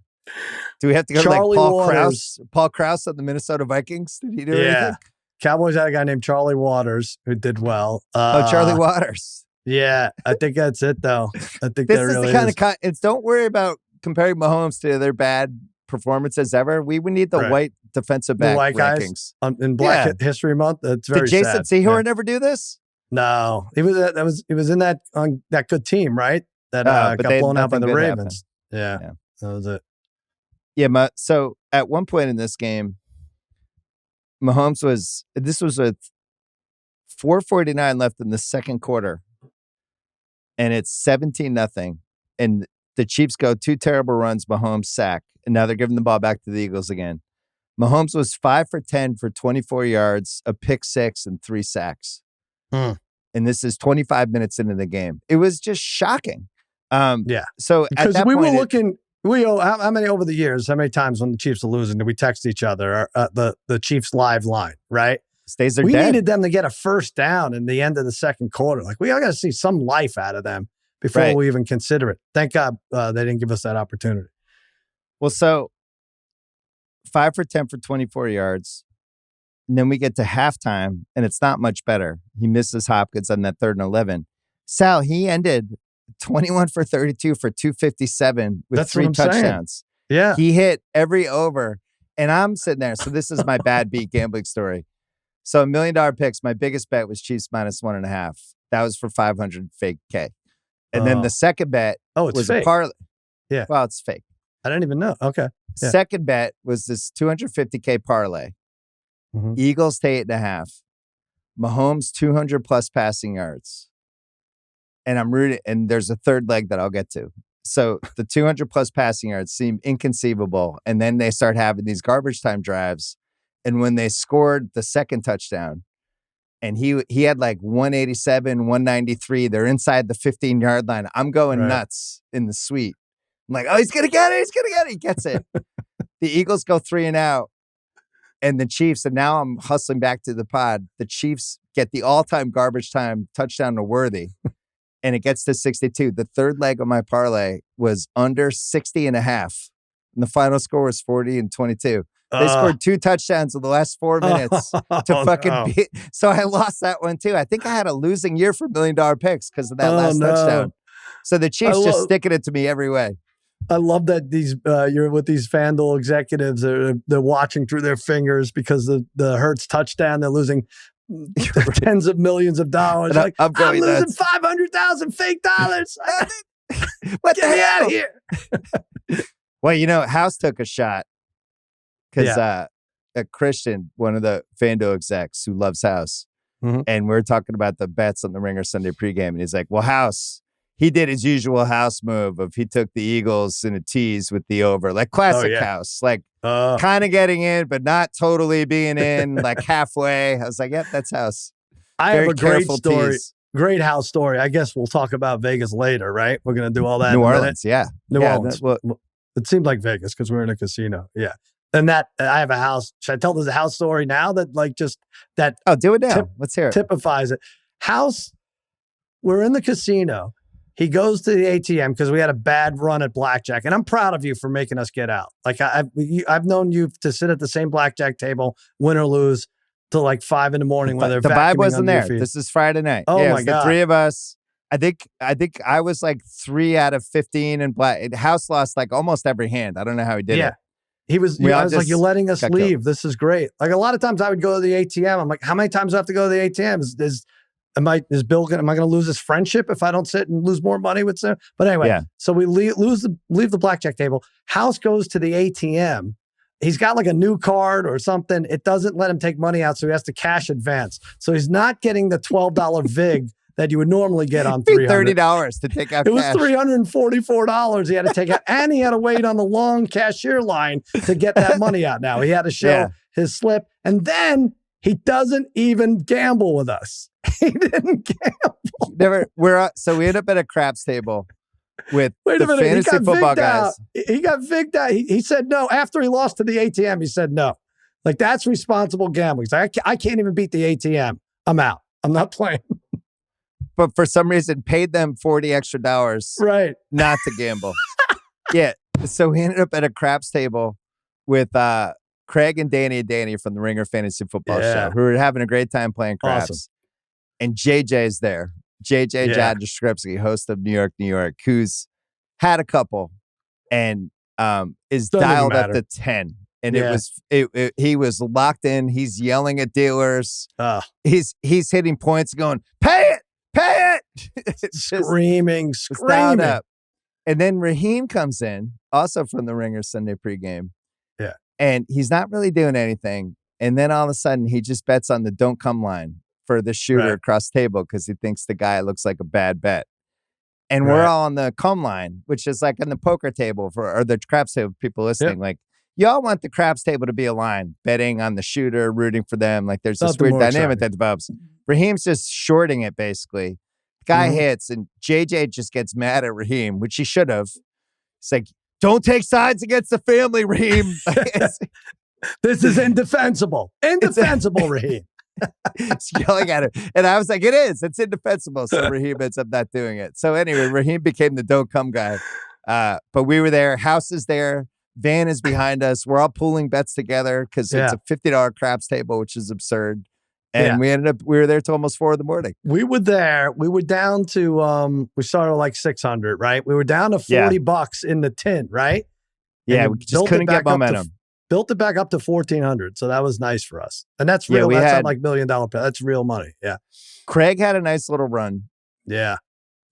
Do we have to go Charlie to Paul Waters. Krause? Paul Krause of the Minnesota Vikings? Did he do anything? Cowboys had a guy named Charlie Waters who did well. Charlie Waters. Yeah, I think that's it though. I think this that really is the kind of don't worry about comparing Mahomes to their bad performances ever. We would need the white defensive back white rankings guys in Black History Month. That's very Did Jason sad. Sehorn ever do this? No, he was in that on that good team, right? That got blown out by the Ravens. Yeah, that was it. Yeah, so at one point in this game, Mahomes was with 4:49 left in the second quarter, and it's 17-0, and the Chiefs go 2 terrible runs, Mahomes sack, and now they're giving the ball back to the Eagles again. Mahomes was 5 for 10 for 24 yards, a pick six, and 3 sacks. And this is 25 minutes into the game. It was just shocking. So because at that we point, were looking, how many over the years, how many times when the Chiefs are losing, do we text each other the Chiefs live line, right? Stays are we dead. needed them to get a first down in the end of the second quarter. Like, we all got to see some life out of them before we even consider it. Thank God they didn't give us that opportunity. Well, so 5 for 10 for 24 yards. And then we get to halftime, and it's not much better. He misses Hopkins on that 3rd and 11. Sal, he ended 21 for 32 for 257 with 3 touchdowns. Saying. Yeah. He hit every over, and I'm sitting there. So this is my bad beat gambling story. So $1 million picks, my biggest bet was Chiefs -1.5. That was for 500 fake K. And then the second bet was fake. a parlay. Yeah. Well, it's fake. I didn't even know. Okay. Yeah. Second bet was this 250K parlay. Eagles to 8.5. Mahomes 200 plus passing yards. And I'm rooting, and there's a third leg that I'll get to. So the 200 plus passing yards seem inconceivable. And then they start having these garbage time drives. And when they scored the second touchdown, and he had like 187, 193, they're inside the 15-yard line. I'm going nuts in the suite. I'm like, oh, he's going to get it. He's going to get it. He gets it. The Eagles go 3 and out. And the Chiefs, and now I'm hustling back to the pod. The Chiefs get the all-time garbage time touchdown to Worthy, and it gets to 62. The third leg of my parlay was under 60.5. And the final score was 40 and 22. They scored 2 touchdowns in the last 4 minutes to fucking beat. So I lost that one too. I think I had a losing year for $1 million picks because of that last touchdown. So the Chiefs just sticking it to me every way. I love that you're with these FanDuel executives. They're watching through their fingers because the Hurts touchdown. They're losing tens of millions of dollars. Like, I'm losing 500,000 fake dollars. Get me out of here. Well, House took a shot because a Christian, one of the FanDuel execs who loves House, and we're talking about the bets on the Ringer Sunday pregame, and he's like, "Well, House." He did his usual House move of he took the Eagles in a tease with the over, like classic House, like kind of getting in, but not totally being in, like halfway. I was like, yep, that's House. I have a great story. Tease. Great House story. I guess we'll talk about Vegas later, right? We're going to do all that. New Orleans, New Orleans. It seemed like Vegas because we're in a casino. Yeah. And I have a house. Should I tell this house story now that Oh, do it now. Let's hear it. Typifies it. House, we're in the casino. He goes to the ATM because we had a bad run at blackjack, and I'm proud of you for making us get out. Like I've known you to sit at the same blackjack table, win or lose, till like 5 a.m. when they're the vibe wasn't there. This is Friday night. Oh my God! The 3 of us. I think I was like 3 out of 15, and House lost like almost every hand. I don't know how he did it. He was. I was like, "You're letting us leave. Killed. This is great." Like a lot of times, I would go to the ATM. I'm like, "How many times do I have to go to the ATM? Am I going to lose his friendship if I don't sit and lose more money with him?" But anyway, so we leave the blackjack table. House goes to the ATM. He's got like a new card or something. It doesn't let him take money out, so he has to cash advance. So he's not getting the $12 VIG that you would normally get on $30 to take out. It was $344 he had to take out, and he had to wait on the long cashier line to get that money out. Now he had to show his slip, and then he doesn't even gamble with us. He didn't gamble. So we end up at a craps table with the fantasy football guys. He got vigged out. He said no. After he lost to the ATM, he said no. Like, that's responsible gambling. He's like, I can't even beat the ATM. I'm out. I'm not playing. But for some reason, paid them $40 extra not to gamble. So we ended up at a craps table with Craig and Danny from the Ringer Fantasy Football Show, who were having a great time playing craps. Awesome. And JJ's there. JJ John Jastrzebski, host of New York, who's had a couple and is dialed up to 10. And he was locked in. He's yelling at dealers. He's hitting points going, pay it. Screaming. Up. And then Raheem comes in, also from the Ringer Sunday pregame. Yeah. And he's not really doing anything. And then all of a sudden, he just bets on the don't come line for the shooter across the table because he thinks the guy looks like a bad bet. And we're all on the come line, which is like on the poker table or the craps table, people listening. Like, you all want the craps table to be aligned, betting on the shooter, rooting for them. Like there's this weird dynamic that develops. Raheem's just shorting it basically. The guy hits and JJ just gets mad at Raheem, which he should have. It's like, don't take sides against the family, Raheem. This is indefensible. Indefensible, Raheem. He's yelling at him. And I was like, it is. It's indefensible. So Raheem ends up not doing it. So anyway, Raheem became the don't come guy. But we were there. House is there. Van is behind us. We're all pooling bets together because it's a $50 craps table, which is absurd. And we were there till almost 4 a.m. We were there. We were down to, we started like 600, right? We were down to $40 in the tin, right? Yeah, we just couldn't get momentum. Built it back up to 1,400. So that was nice for us. And that's real. That's not like $1 million. That's real money. Yeah. Craig had a nice little run. Yeah.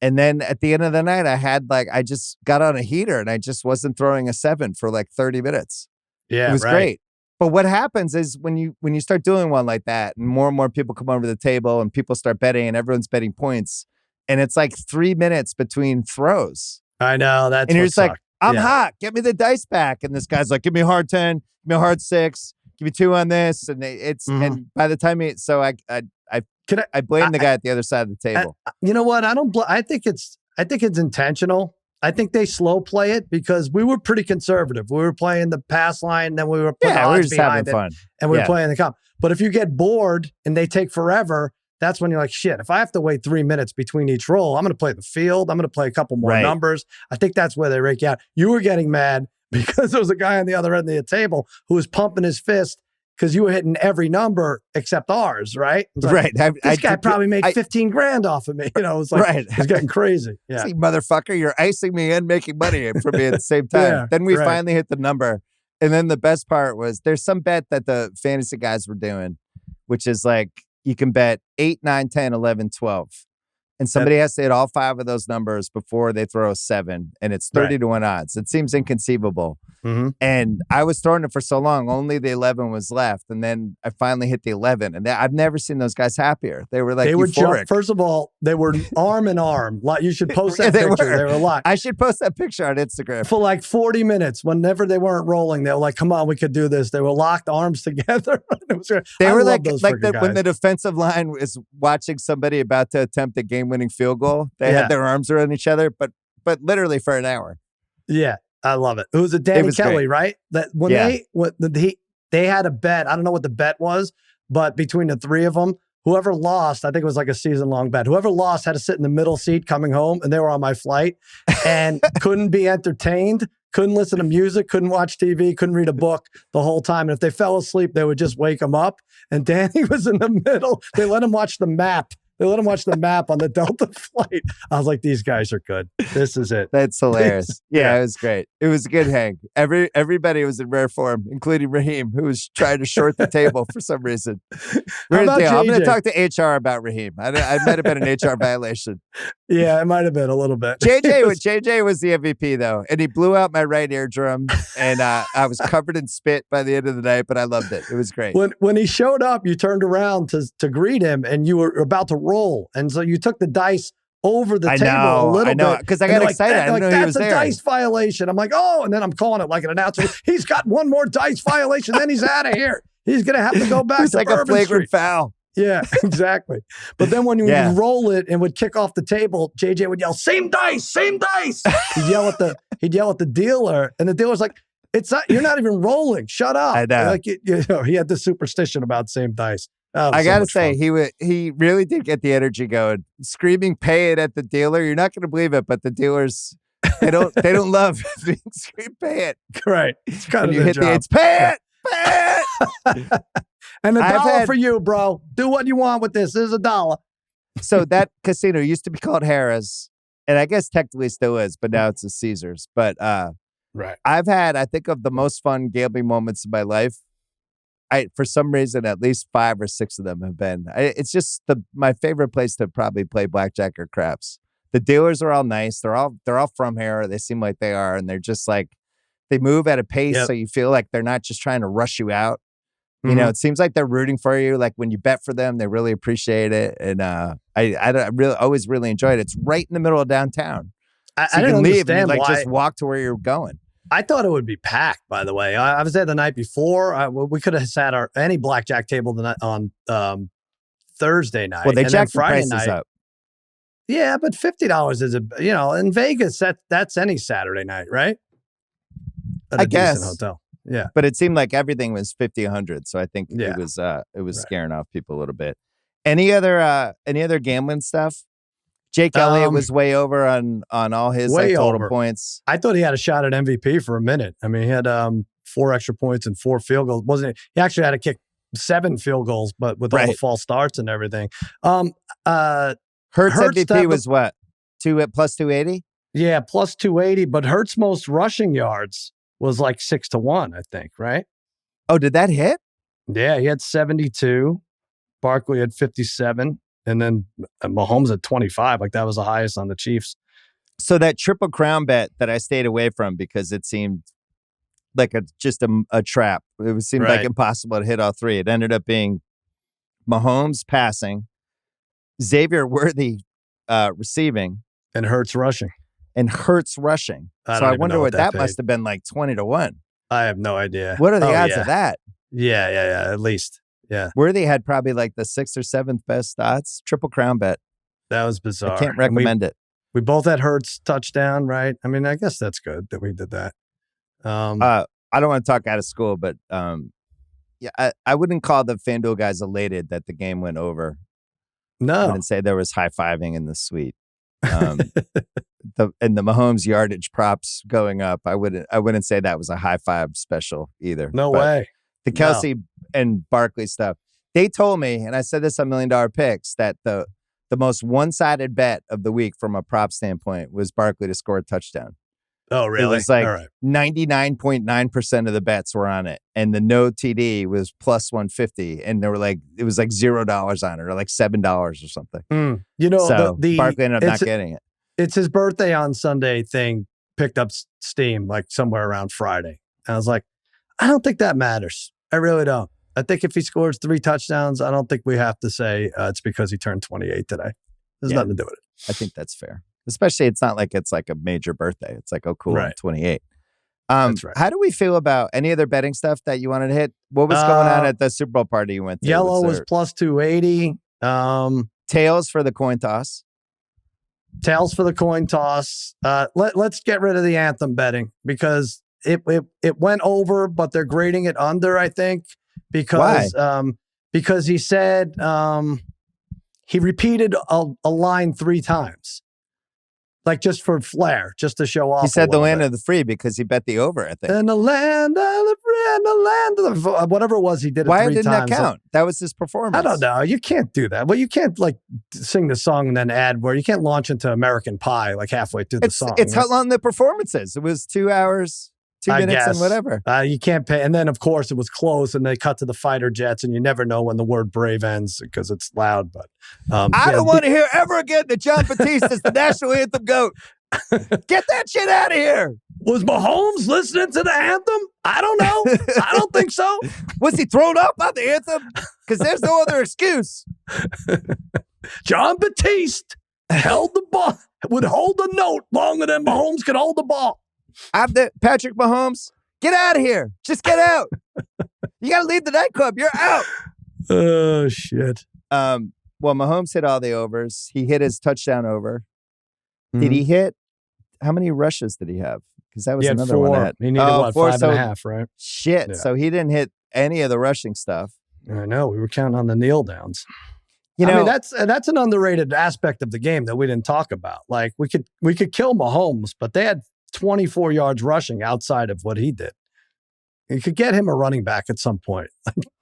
And then at the end of the night, I just got on a heater and I just wasn't throwing a 7 for like 30 minutes. Yeah. It was great. But what happens is when you start doing one like that and more people come over the table and people start betting and everyone's betting points and it's like 3 minutes between throws. I know. And you're just like, I'm hot. Get me the dice back. And this guy's like, give me a hard 10, give me a hard 6, give me 2 on this. And and by the time I blame the guy at the other side of the table. You know what? I think it's intentional. I think they slow play it because we were pretty conservative. We were playing the pass line, then we were putting odds behind it, fun. And we were playing the comp. But if you get bored and they take forever, that's when you're like, shit, if I have to wait 3 minutes between each roll, I'm going to play the field. I'm going to play a couple more numbers. I think that's where they rake you out. You were getting mad because there was a guy on the other end of the table who was pumping his fist because you were hitting every number except ours, right? Like, this guy probably made 15 grand off of me. You know, it was like, it's getting crazy. Yeah. See, motherfucker, you're icing me and making money for me at the same time. Then we finally hit the number. And then the best part was there's some bet that the fantasy guys were doing, which is like, you can bet 8, 9, 10, 11, 12. And somebody has to hit all 5 of those numbers before they throw a 7. And it's 30 to 1 odds. It seems inconceivable. And I was throwing it for so long, only the 11 was left. And then I finally hit the 11. And I've never seen those guys happier. They were like, first of all, they were arm in arm. You should post that picture. They were locked. I should post that picture on Instagram. For like 40 minutes, whenever they weren't rolling, they were like, come on, we could do this. They were locked arms together. They were like when the defensive line is watching somebody about to attempt a game-winning field goal. They had their arms around each other, but literally for an hour. Yeah. I love it. It was a Danny Kelly, right? That when they had a bet. I don't know what the bet was, but between the 3 of them, whoever lost, I think it was like a season-long bet. Whoever lost had to sit in the middle seat coming home, and they were on my flight and couldn't be entertained, couldn't listen to music, couldn't watch TV, couldn't read a book the whole time. And if they fell asleep, they would just wake them up. And Danny was in the middle. They let him watch the map. They let him watch the map on the Delta flight. I was like, these guys are good. This is it. That's hilarious. Yeah, it was great. It was a good hang. Everybody was in rare form, including Raheem, who was trying to short the table for some reason. I'm going to talk to HR about Raheem. I might have been an HR violation. Yeah, it might have been a little bit. JJ was the MVP, though, and he blew out my right eardrum, and I was covered in spit by the end of the night, but I loved it. It was great. When he showed up, you turned around to greet him, and you were about to roll, and so you took the dice over the table a little bit. Because I got excited. I didn't know he was there. That's a dice violation. I'm like, oh, and then I'm calling it like an announcer. He's got one more dice violation, then he's out of here. He's going to have to go back to like a flagrant foul. Yeah, exactly. But then when you would roll it and would kick off the table, JJ would yell, "Same dice, same dice." He'd yell at the dealer, and the dealer's like, "It's not. You're not even rolling. Shut up." I know. Like he had this superstition about same dice. I gotta say, he really did get the energy going. Screaming, "Pay it!" at the dealer. You're not gonna believe it, but the dealers they don't love being screamed, "Pay it!" Right. It's kind of you hit job. the eights, pay it. And $1 for you, bro. Do what you want with this. This is $1. So that casino used to be called Harrah's, and I guess technically still is, but now it's a Caesars. But I've had, I think, of the most fun gambling moments in my life. For some reason, at least 5 or 6 of them have been. It's just my favorite place to probably play blackjack or craps. The dealers are all nice. They're all from here. They seem like they are, and they're just like they move at a pace, so you feel like they're not just trying to rush you out. You know, it seems like they're rooting for you. Like when you bet for them, they really appreciate it. And I always really enjoyed it. It's right in the middle of downtown. I didn't leave understand and why. Just walk to where you're going. I thought it would be packed, by the way. I was there the night before. We could have sat any blackjack table on Thursday night. Well, they jacked the prices up. Yeah, but $50 is in Vegas, that's any Saturday night, right? At a decent hotel. Yeah. But it seemed like everything was 50, 100. So I think it was scaring off people a little bit. Any other gambling stuff? Jake Elliott was way over on all his total points. I thought he had a shot at MVP for a minute. I mean, he had 4 extra points and 4 field goals. He actually had to kick 7 field goals, but with all the false starts and everything. Hurts MVP was what? Plus 280? Yeah, plus 280. But Hurts' most rushing yards was like 6-1, I think, right? Oh, did that hit? Yeah, he had 72. Barkley had 57. And then Mahomes had 25. Like that was the highest on the Chiefs. So that Triple Crown bet that I stayed away from because it seemed like just a trap. It seemed like impossible to hit all 3. It ended up being Mahomes passing, Xavier Worthy receiving, and Hurts rushing. So I wonder what that must have been like 20-1. I have no idea. What are the odds of that? Yeah. At least. Yeah. Worthy had probably like the 6th or 7th best odds. Triple Crown bet. That was bizarre. I can't recommend it. We both had Hurts touchdown, right? I mean, I guess that's good that we did that. I don't want to talk out of school, but I wouldn't call the FanDuel guys elated that the game went over. No. I wouldn't say there was high-fiving in the suite. The Mahomes yardage props going up, I wouldn't say that was a high five special either. No way. The Kelsey and Barkley stuff. They told me, and I said this on $1 Million Picks, that the most one-sided bet of the week from a prop standpoint was Barkley to score a touchdown. Oh, really? It was like 99.9% of the bets were on it, and the no TD was plus 150, and it was like $0 on it, or like $7 or something. So Barkley ended up not getting it. It's his birthday on Sunday thing picked up steam like somewhere around Friday. And I was like, I don't think that matters. I really don't. I think if he scores 3 touchdowns, I don't think we have to say it's because he turned 28 today. There's nothing to do with it. I think that's fair. Especially, it's not like it's like a major birthday. It's like, oh, cool, I'm 28. That's right. How do we feel about any other betting stuff that you wanted to hit? What was going on at the Super Bowl party you went to? Yellow was plus 280. Tails for the coin toss. Tails for the coin toss. Let's get rid of the anthem betting because it went over, but they're grading it under, I think, because he said he repeated a line 3 times. Like just for flair, just to show off. He said the land of the free because he bet the over, I think. And the land of the free and the land of the whatever it was, he did it 3 times. Why didn't that count? That was his performance. I don't know. You can't do that. Well, you can't like sing the song and then add where you can't launch into American Pie like halfway through the song. It's how long the performance is. It was 2 hours. 2 minutes and whatever. You can't pay. And then, of course, it was close and they cut to the fighter jets and you never know when the word brave ends because it's loud. But I don't want to hear ever again that John Batiste is the national anthem GOAT. Get that shit out of here. Was Mahomes listening to the anthem? I don't know. I don't think so. Was he thrown up by the anthem? Because there's no other excuse. John Batiste held the ball, would hold the note longer than Mahomes could hold the ball. Patrick Mahomes, get out of here. Just get out. You got to leave the nightclub. You're out. Oh, shit. Well, Mahomes hit all the overs. He hit his touchdown over. Did he hit? How many rushes did he have? Because that was another 4. one. He needed 5.5, right? Shit. Yeah. So he didn't hit any of the rushing stuff. I know. We were counting on the kneel downs. I mean, that's an underrated aspect of the game that we didn't talk about. Like we could kill Mahomes, but they had 24 yards rushing outside of what he did. You could get him a running back at some point.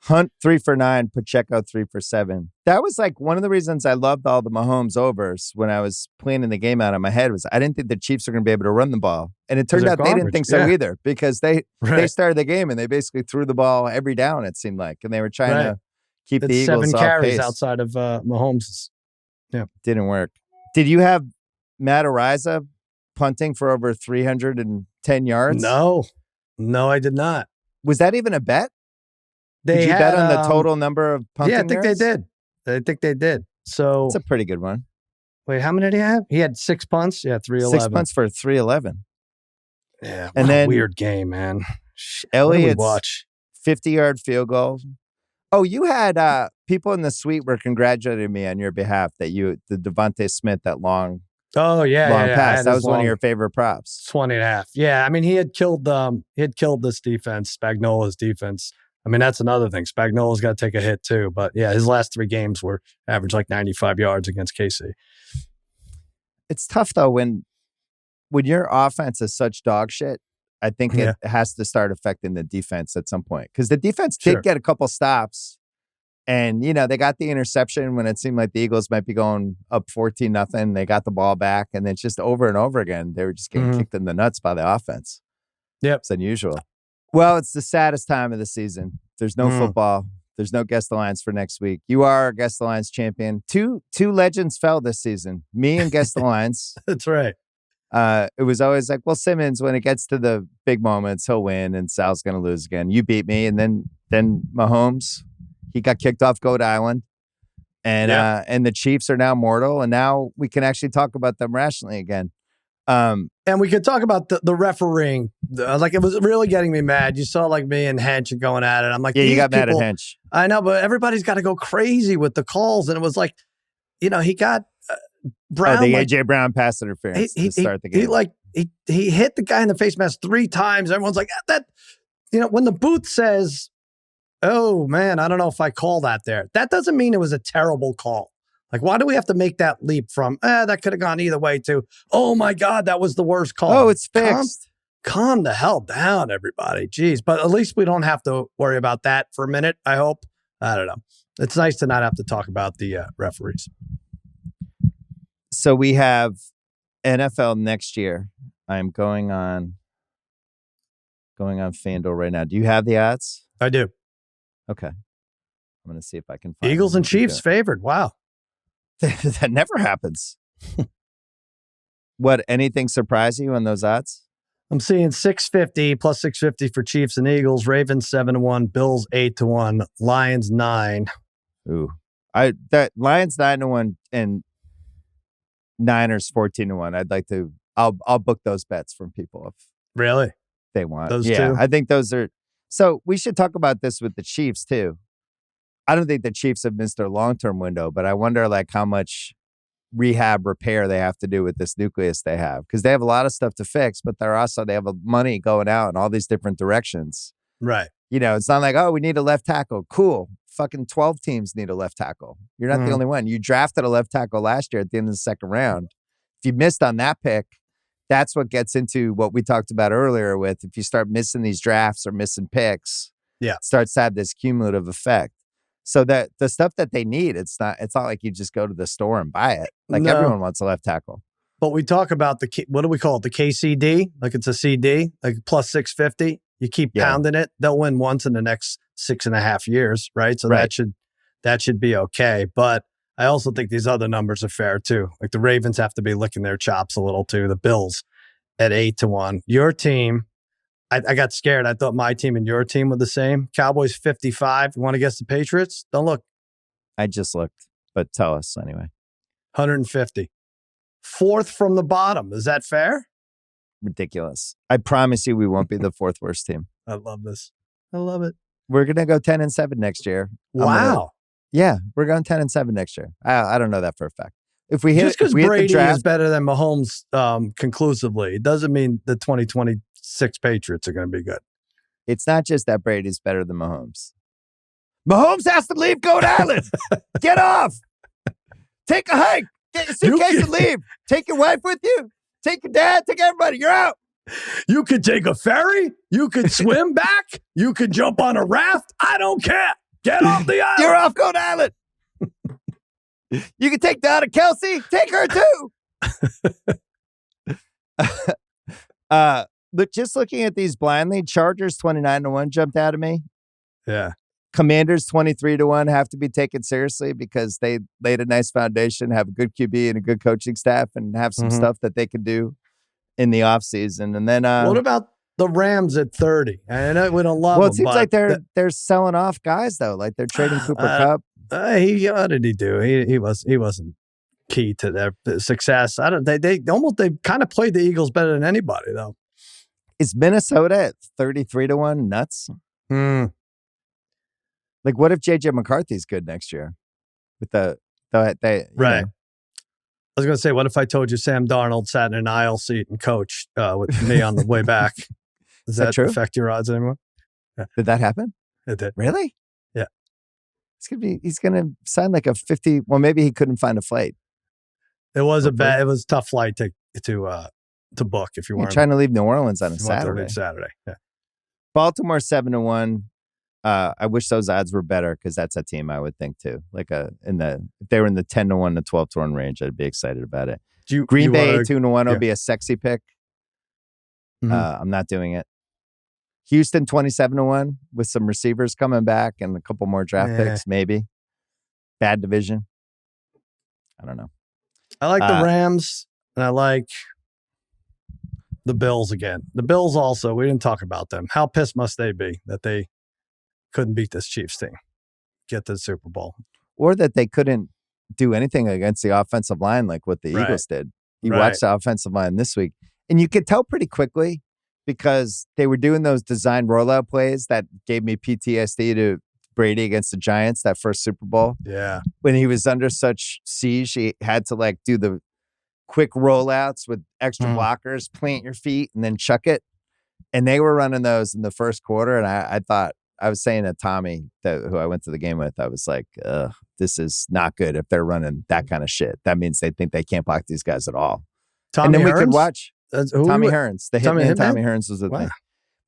Hunt 3 for 9, Pacheco 3 for 7. That was like one of the reasons I loved all the Mahomes overs when I was planning the game out in my head was I didn't think the Chiefs were going to be able to run the ball. And it turned out they didn't think so either because they started the game and they basically threw the ball every down, it seemed like. And they were trying to keep the Eagles 7 off carries pace. Outside of Mahomes. Yeah. Didn't work. Did you have Matt Ariza punting for over 310 yards? No, I did not. Was that even a bet? Did you bet on the total number of punting yards? Yeah, I think they did. So it's a pretty good one. Wait, how many did he have? He had 6 punts. Yeah, 311. 6 punts for 311. Yeah, and then a weird game, man. Elliott's 50-yard field goal. Oh, you had people in the suite were congratulating me on your behalf that the Devontae Smith, that long pass. That was one of your favorite props. 20.5. Yeah, I mean, he had killed this defense, Spagnuolo's defense. I mean, that's another thing. Spagnuolo's got to take a hit too. But yeah, his last 3 games were average like 95 yards against KC. It's tough though when your offense is such dog shit. I think it has to start affecting the defense at some point, because the defense did get a couple stops, and they got the interception when it seemed like the Eagles might be going up 14-0. They got the ball back, and then just over and over again they were just getting kicked in the nuts by the offense. Yep, it's unusual. Well, it's the saddest time of the season. There's no football. There's no Guest Alliance for next week. You are our Guest Alliance champion. Two legends fell this season. Me and Guest Alliance. That's right. It was always like, well, Simmons, when it gets to the big moments, he'll win, and Sal's going to lose again. You beat me, and then Mahomes, he got kicked off Goat Island, and the Chiefs are now mortal, and now we can actually talk about them rationally again. And we could talk about the refereeing. Like, it was really getting me mad. You saw like me and Hench going at it. I'm like, yeah, you got mad at Hench. I know, but everybody's got to go crazy with the calls, and it was like, he got. Brown, the AJ Brown pass interference to start the game. He hit the guy in the face mask 3 times. Everyone's like, that. When the booth says, "Oh man, I don't know if I call that there," that doesn't mean it was a terrible call. Like, why do we have to make that leap from that could have gone either way to, oh my God, that was the worst call? Oh, it's fixed. Calm the hell down, everybody. Jeez, but at least we don't have to worry about that for a minute. I hope. I don't know. It's nice to not have to talk about the referees. So we have NFL next year. I'm going on FanDuel right now. Do you have the odds? I do. Okay. I'm going to see if I can find Eagles and Chiefs favored. Wow. That never happens. What, anything surprise you on those odds? I'm seeing 650 plus 650 for Chiefs and Eagles, Ravens 7-1, Bills 8-1, Lions 9. Ooh. That Lions 9-1 and Niners 14-1. I'd like to. I'll book those bets from people if really they want. Those two? I think those are. So we should talk about this with the Chiefs too. I don't think the Chiefs have missed their long-term window, but I wonder like how much rehab repair they have to do with this nucleus they have, because they have a lot of stuff to fix, but they have money going out in all these different directions. Right. It's not like, oh, we need a left tackle. Cool. Fucking 12 teams need a left tackle. You're not the only one. You drafted a left tackle last year at the end of the second round. If you missed on that pick, that's what gets into what we talked about earlier with, if you start missing these drafts or missing picks, it starts to have this cumulative effect. So that the stuff that they need, it's not like you just go to the store and buy it. Like everyone wants a left tackle. But we talk about what do we call it? The KCD, like it's a CD, like plus 650. You keep pounding it, they'll win once in the next 6.5 years, right? So that should be okay. But I also think these other numbers are fair too. Like the Ravens have to be licking their chops a little too. The Bills at 8-1. Your team, I got scared. I thought my team and your team were the same. Cowboys 55. You want to guess the Patriots? Don't look. I just looked, but tell us anyway. 150. 4th from the bottom. Is that fair? Ridiculous. I promise you we won't be the 4th worst team. I love this. I love it. We're going to go 10-7 next year. Wow. We're going 10-7 next year. I don't know that for a fact. If we hit, just because Brady is better than Mahomes conclusively, it doesn't mean the 2026 Patriots are going to be good. It's not just that Brady's better than Mahomes. Mahomes has to leave Goat Island. Get off. Take a hike. Get your suitcase and leave. Take your wife with you. Take your dad. Take everybody. You're out. You could take a ferry. You could swim back. You could jump on a raft. I don't care. Get off the island. You're off Goat Island. You can take Donna Kelsey. Take her too. Look, just looking at these blindly, Chargers 29-1 jumped out of me. Yeah. Commanders 23-1 have to be taken seriously because they laid a nice foundation, have a good QB and a good coaching staff, and have some stuff that they can do in the offseason. And then what about the Rams at 30? I know we don't love them. Well, it seems like they're selling off guys though. Like they're trading Cooper Kupp. What did he do? He wasn't key to their success. They kind of played the Eagles better than anybody though. Is Minnesota at 33-1 nuts? Like, what if JJ McCarthy's good next year? With the right. Know. I was going to say, what if I told you Sam Darnold sat in an aisle seat and coached with me on the way back? Does that affect your odds anymore? Yeah. Did that happen? It did. Really? Yeah. He's gonna sign like a 50. Well, maybe he couldn't find a flight. It was it was a tough flight to book if you weren't trying to leave New Orleans on a Saturday. Yeah. Baltimore 7-1. I wish those odds were better because that's a team I would think too. Like if they were in the 10-1 to 12-1 range, I'd be excited about it. Green Bay 2-1 would be a sexy pick. I'm not doing it. Houston 27-1 with some receivers coming back and a couple more draft picks, maybe. Bad division. I don't know. I like the Rams and I like the Bills again. The Bills also, we didn't talk about them. How pissed must they be that they couldn't beat this Chiefs team, get to the Super Bowl? Or that they couldn't do anything against the offensive line like what the Eagles did. You watched the offensive line this week, and you could tell pretty quickly because they were doing those design rollout plays that gave me PTSD to Brady against the Giants, that first Super Bowl. Yeah. When he was under such siege, he had to like do the quick rollouts with extra blockers, plant your feet, and then chuck it. And they were running those in the first quarter. And I thought, I was saying to Tommy, who I went to the game with, I was like, this is not good if they're running that kind of shit. That means they think they can't block these guys at all. Tommy and then Hearns? we could watch Tommy Hearns. The hitman Tommy Hearns was the thing.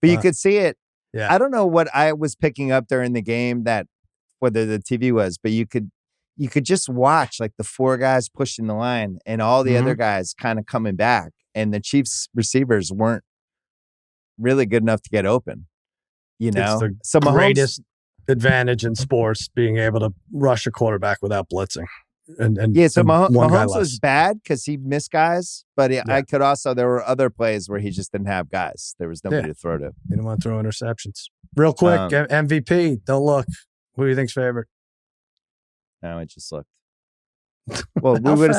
But you could see it. Yeah. I don't know what I was picking up during the game, whether the TV was, but you could just watch like the four guys pushing the line and all the other guys kind of coming back. And the Chiefs receivers weren't really good enough to get open. You know, it's the greatest advantage in sports, being able to rush a quarterback without blitzing. And so Mahomes was bad because he missed guys, but I could also, there were other plays where he just didn't have guys. There was nobody to throw to. He didn't want to throw interceptions. Real quick, MVP, don't look. Who do you think's favorite? No, I just looked. Well, we would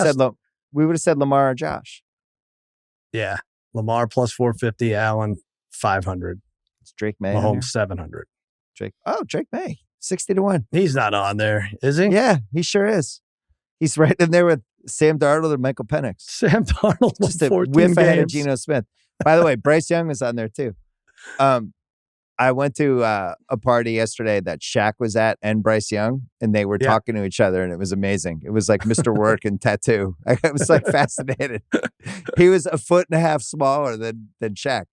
have said Lamar or Josh. Yeah. Lamar plus 450, Allen 500. It's Drake May. Mahomes 700. Drake May, 60-1. He's not on there, is he? Yeah, he sure is. He's right in there with Sam Darnold and Michael Penix. Sam Darnold just a whiff ahead of Geno Smith. By the way, Bryce Young is on there too. I went to a party yesterday that Shaq was at and Bryce Young, and they were talking to each other, and it was amazing. It was like Mr. Work and Tattoo. I was like fascinated. He was a foot and a half smaller than Shaq.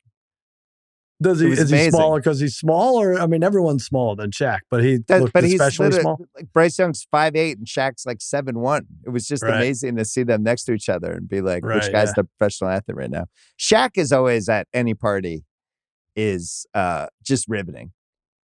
Is he smaller because he's small, or I mean, everyone's smaller than Shaq, but he's especially small. Like Bryce Young's 5'8" and Shaq's like 7'1". It was just amazing to see them next to each other and be like, which guy's the professional athlete right now? Shaq is always at any party is just riveting.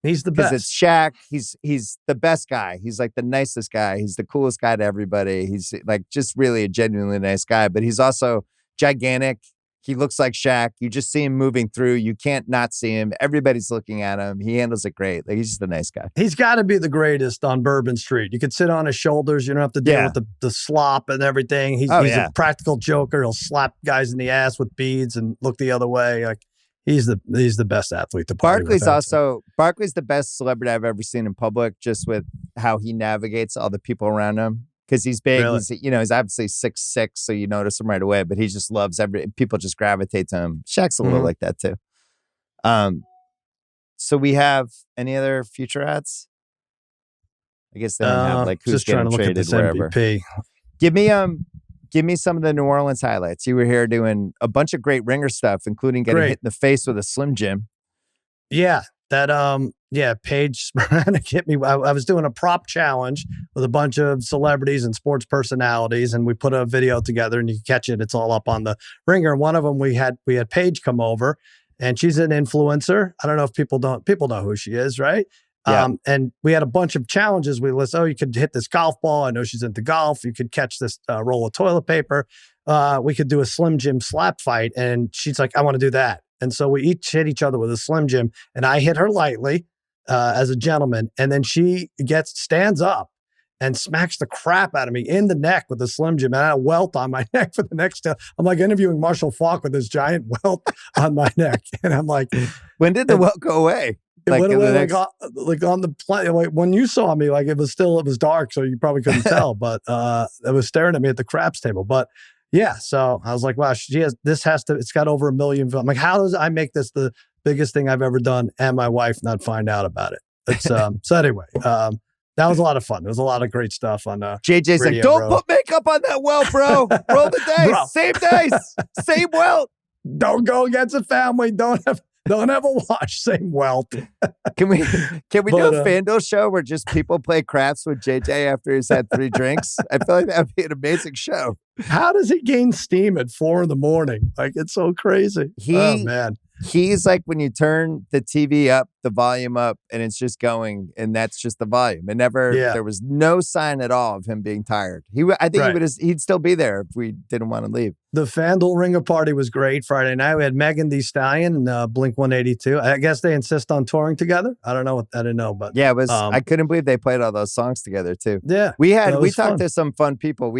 He's the best. Because it's Shaq. He's the best guy. He's like the nicest guy. He's the coolest guy to everybody. He's like just really a genuinely nice guy, but he's also gigantic. He looks like Shaq. You just see him moving through. You can't not see him. Everybody's looking at him. He handles it great. Like, he's just a nice guy. He's got to be the greatest on Bourbon Street. You can sit on his shoulders. You don't have to deal with the slop and everything. He's a practical joker. He'll slap guys in the ass with beads and look the other way. Like, he's the best athlete to party with. Barkley's the best celebrity I've ever seen in public, just with how he navigates all the people around him. Because he's big, really? He's obviously 6'6", so you notice him right away. But he just loves people just gravitate to him. Shaq's a little like that too. So we have any other future ads? I guess they don't have like who's getting traded wherever. MVP. Give me some of the New Orleans highlights. You were here doing a bunch of great ringer stuff, including getting hit in the face with a Slim Jim. Yeah, Paige hit me. I was doing a prop challenge with a bunch of celebrities and sports personalities, and we put a video together, and you can catch it. It's all up on the Ringer. One of them, we had Paige come over, and she's an influencer. I don't know if people know who she is, right? Yeah. And we had a bunch of challenges. We list, you could hit this golf ball. I know she's into golf. You could catch this roll of toilet paper. We could do a Slim Jim slap fight, and she's like, I want to do that. And so we each hit each other with a Slim Jim, and I hit her lightly as a gentleman. And then she stands up and smacks the crap out of me in the neck with a Slim Jim. And I had a welt on my neck for the next. I'm like interviewing Marshall Faulk with this giant welt on my neck, and I'm like, when did the welt go away? It went away like on the plane. Like when you saw me, like it was dark, so you probably couldn't tell. But it was staring at me at the craps table. But yeah, so I was like, wow, it's got over 1 million. I'm like, how does I make this the biggest thing I've ever done and my wife not find out about it? It's so anyway, that was a lot of fun. There was a lot of great stuff on JJ's like, don't put makeup on that welt, bro. Roll the dice. Bro. Same dice. Same welt. Don't go against the family. Don't have a watch. Same welt. Can we do a FanDuel show where just people play craps with JJ after he's had 3 drinks? I feel like that would be an amazing show. How does he gain steam at 4 a.m? Like, it's so crazy. Oh man. He's like when you turn the TV up, the volume up, and it's just going, and that's just the volume. There was no sign at all of him being tired. I think he'd still be there if we didn't want to leave. The FanDuel Ringer Party was great Friday night. We had Megan Thee Stallion and Blink 182. I guess they insist on touring together. I don't know. I didn't know, but yeah, it was. I couldn't believe they played all those songs together too. Yeah, we talked to some fun people.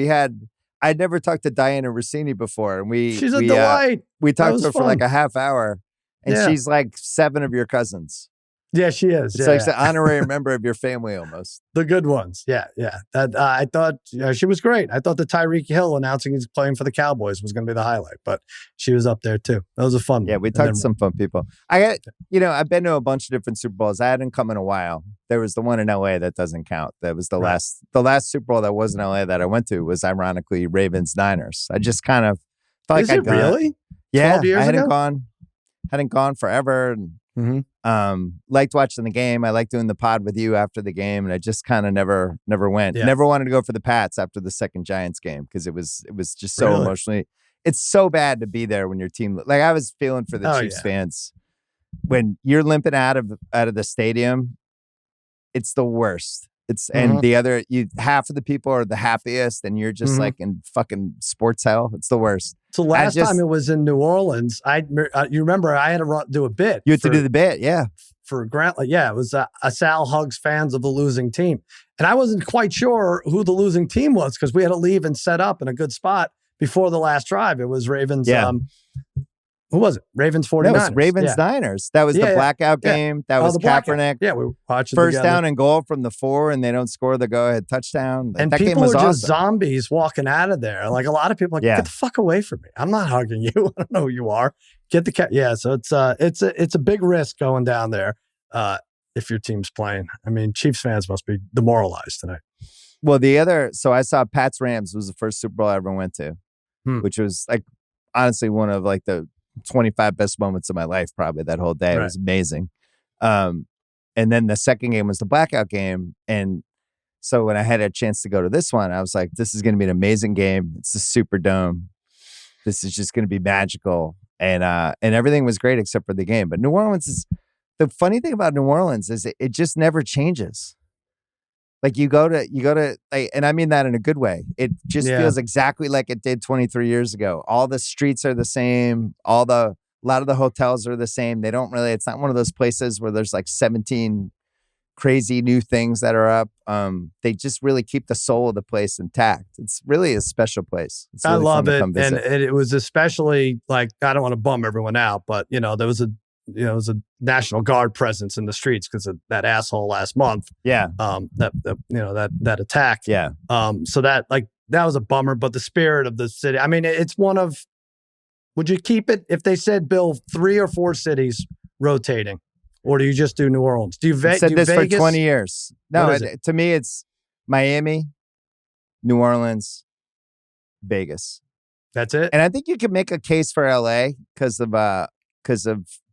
I'd never talked to Diana Rossini before, and she's a delight. We talked to her for like a half hour. And she's like 7 of your cousins. Yeah, she is. It's like an honorary member of your family almost. The good ones. Yeah. I thought she was great. I thought the Tyreek Hill announcing he's playing for the Cowboys was going to be the highlight, but she was up there too. That was a fun one. Yeah, we talked to some fun people. I've been to a bunch of different Super Bowls. I hadn't come in a while. There was the one in LA that doesn't count. That was the last Super Bowl that was in LA that I went to was ironically Ravens-Niners. I just kind of felt like I'd gone. Really? Yeah, 12 years I hadn't ago? Hadn't gone forever. And, liked watching the game. I liked doing the pod with you after the game, and I just kind of never went. Yeah. Never wanted to go for the Pats after the second Giants game because it was just so emotionally. It's so bad to be there when your team. Like I was feeling for the Chiefs fans when you're limping out of the stadium. It's the worst. And the other half of the people are the happiest, and you're just like in fucking sports hell. It's the worst. So last time it was in New Orleans, you remember I had to do a bit. You had to do the bit, yeah. For Grant, it was Sal hugs fans of the losing team, and I wasn't quite sure who the losing team was because we had to leave and set up in a good spot before the last drive. It was Ravens. Yeah. Who was it? Ravens 49ers. No, it was Ravens-Niners. That was the blackout game. That was Kaepernick. Yeah, we were watching first down and goal from the 4, and they don't score the go-ahead touchdown. And that people game was are awesome. just zombies walking out of there. Like a lot of people, get the fuck away from me. I'm not hugging you. I don't know who you are. Get the cat. Yeah, so it's a big risk going down there if your team's playing. I mean, Chiefs fans must be demoralized tonight. Well, so I saw Pats-Rams was the first Super Bowl I ever went to, which was like honestly one of like the 25 best moments of my life, probably that whole day. Right. It was amazing. And then the second game was the blackout game. And so when I had a chance to go to this one, I was like, this is going to be an amazing game. It's the Superdome. This is just going to be magical. And everything was great except for the game. But New Orleans the funny thing about New Orleans is it just never changes. Like you go to, and I mean that in a good way. It just feels exactly like it did 23 years ago. All the streets are the same. A lot of the hotels are the same. They don't really. It's not one of those places where there's like 17 crazy new things that are up. They just really keep the soul of the place intact. It's really a special place. It's really I love it, and it was especially like I don't want to bum everyone out, but there was a National Guard presence in the streets because of that asshole last month. Yeah. That attack. Yeah. So that was a bummer, but the spirit of the city. I mean, it's one of. Would you keep it if they said, Bill, 3 or 4 cities rotating, or do you just do New Orleans? Do you said this Vegas? For 20 years? No, to me it's Miami, New Orleans, Vegas. That's it. And I think you could make a case for LA because of.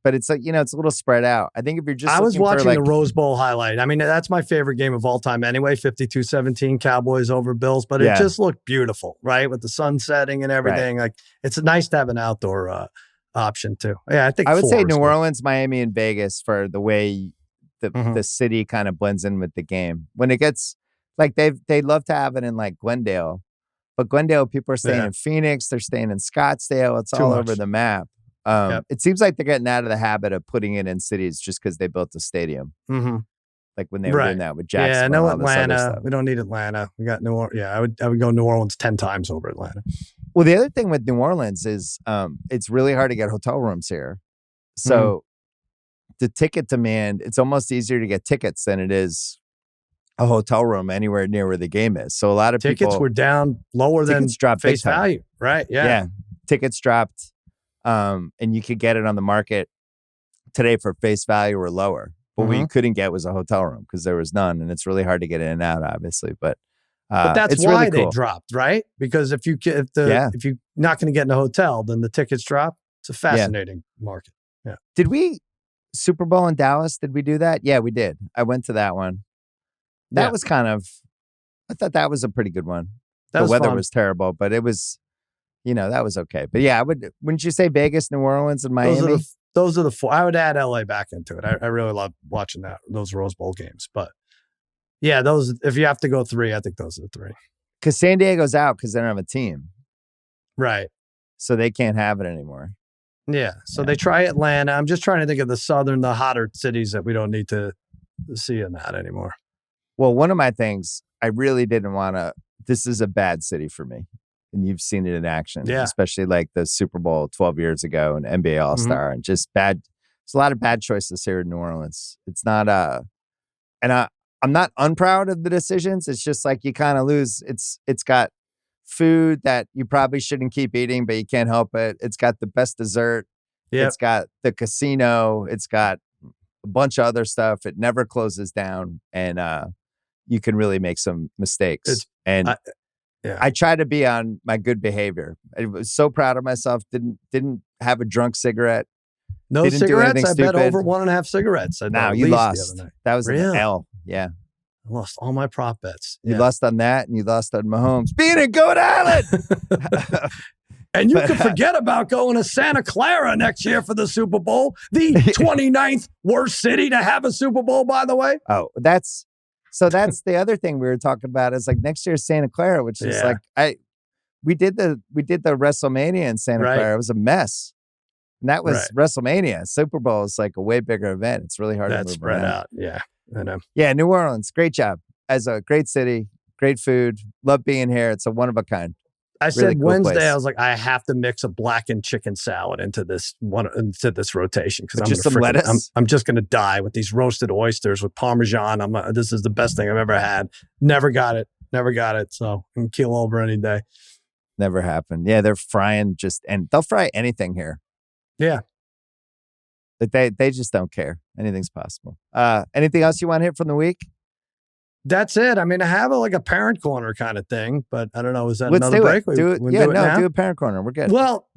But it's like, it's a little spread out. I think if you're just I was watching the Rose Bowl highlight. I mean, that's my favorite game of all time anyway, 52-17 Cowboys over Bills, but it just looked beautiful, right? With the sun setting and everything. Right. Like it's nice to have an outdoor option too. Yeah, I think I would say New Orleans, Miami, and Vegas for the way the city kind of blends in with the game. When it gets like they love to have it in like Glendale, but Glendale people are staying in Phoenix, they're staying in Scottsdale. It's all over the map. It seems like they're getting out of the habit of putting it in cities just because they built a stadium. Mm-hmm. like when they were doing that with Jacksonville. Yeah, no Atlanta. We don't need Atlanta. We got New Orleans. Yeah, I would go New Orleans 10 times over Atlanta. Well, the other thing with New Orleans is it's really hard to get hotel rooms here. So the ticket demand, it's almost easier to get tickets than it is a hotel room anywhere near where the game is. So a lot of tickets were down lower than face value. Right. Yeah. Tickets dropped. And you could get it on the market today for face value or lower. But what you couldn't get was a hotel room because there was none. And it's really hard to get in and out, obviously. But that's it's why really cool. they dropped, right? Because if you're not going to get in a hotel, then the tickets drop. It's a fascinating market. Yeah. Did we Super Bowl in Dallas? Did we do that? Yeah, we did. I went to that one. That was kind of, I thought that was a pretty good one. The weather was terrible, but it was, that was okay. But yeah, wouldn't you say Vegas, New Orleans, and Miami? Those are the four. I would add LA back into it. I really love watching those Rose Bowl games. But yeah, those, if you have to go three, I think those are the three. Because San Diego's out because they don't have a team. Right. So they can't have it anymore. Yeah. So they try Atlanta. I'm just trying to think of the hotter cities that we don't need to see in that anymore. Well, one of my things, I really didn't want to, this is a bad city for me. And you've seen it in action, especially like the Super Bowl 12 years ago and NBA All-Star and just bad. There's a lot of bad choices here in New Orleans. It's not, and I'm not unproud of the decisions. It's just like you kind of lose. It's got food that you probably shouldn't keep eating, but you can't help it. It's got the best dessert. Yep. It's got the casino. It's got a bunch of other stuff. It never closes down. And you can really make some mistakes. I try to be on my good behavior. I was so proud of myself. Didn't have a drunk cigarette. No cigarettes? I bet over 1.5 cigarettes. No, you lost. That was an L. Yeah. I lost all my prop bets. You lost on that and you lost on Mahomes. Being in Goat Island! And you can forget about going to Santa Clara next year for the Super Bowl. The 29th worst city to have a Super Bowl, by the way. Oh, that's the other thing we were talking about is like next year's Santa Clara, which is we did the WrestleMania in Santa Clara. It was a mess. And that was WrestleMania. Super Bowl is like a way bigger event. It's really hard to move spread around. Out. Yeah. I know. Yeah, New Orleans, great job. As a great city, great food. Love being here. It's a one of a kind. I said cool Wednesday, place. I was like, I have to mix a blackened chicken salad into this rotation because just some lettuce. I'm just going to die with these roasted oysters with Parmesan. This is the best thing I've ever had. Never got it. So I can keel over any day. Never happened. Yeah, they're frying and they'll fry anything here. Yeah. But they just don't care. Anything's possible. Anything else you want to hit from the week? That's it. I mean, I have a parent corner kind of thing, but I don't know. Is that another break? Do a parent corner. We're good. Well,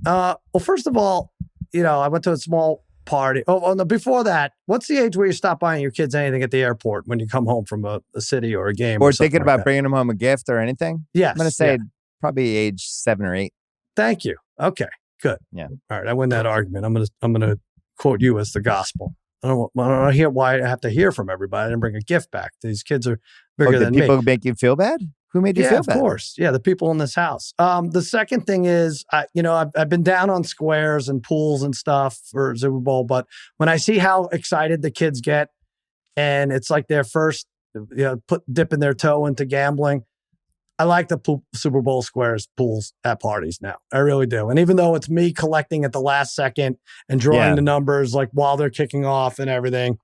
first of all, I went to a small party. Oh, no, before that, what's the age where you stop buying your kids anything at the airport when you come home from a city or a game? Or thinking about bringing them home a gift or anything? Yes. I'm going to say probably age 7 or 8. Thank you. Okay, good. Yeah. All right. I win that argument. I'm going to quote you as the gospel. I don't hear why I have to hear from everybody and bring a gift back. These kids are bigger than me. Did people make you feel bad? Who made you feel bad? Yeah, of course. Yeah, the people in this house. The second thing is, I've been down on squares and pools and stuff for Super Bowl, but when I see how excited the kids get, and it's like their first, dipping their toe into gambling, I like the Super Bowl squares pools at parties now. I really do. And even though it's me collecting at the last second and drawing the numbers like while they're kicking off and everything,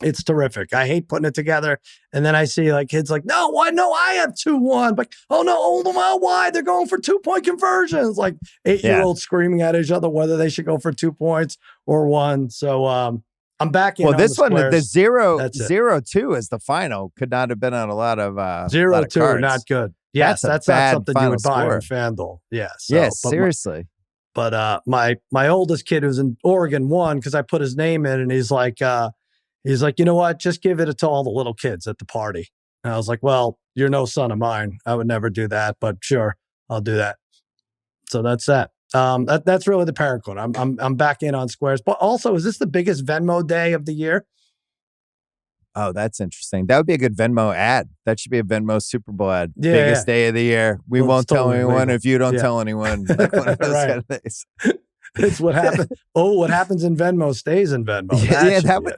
it's terrific. I hate putting it together. And then I see like kids like, no, I have 2-1. But why? They're going for 2-point conversions. Like 8-year-olds screaming at each other whether they should go for 2 points or 1. So I'm back in. Well, this one, the 0-2 is the final. Could not have been on a lot of 0-2, not good. Yes, that's not something you would buy on FanDuel. Yeah. Seriously. But my oldest kid who's in Oregon won because I put his name in, and he's like, you know what? Just give it to all the little kids at the party. And I was like, well, you're no son of mine. I would never do that, but sure, I'll do that. So that's that. That's really the parent corner. I'm back in on squares. But also, is this the biggest Venmo day of the year? Oh, that's interesting. That would be a good Venmo ad. That should be a Venmo Super Bowl ad. Biggest day of the year. We won't tell anyone if you don't tell anyone. Like one of those kind of things. It's what happens. What happens in Venmo stays in Venmo.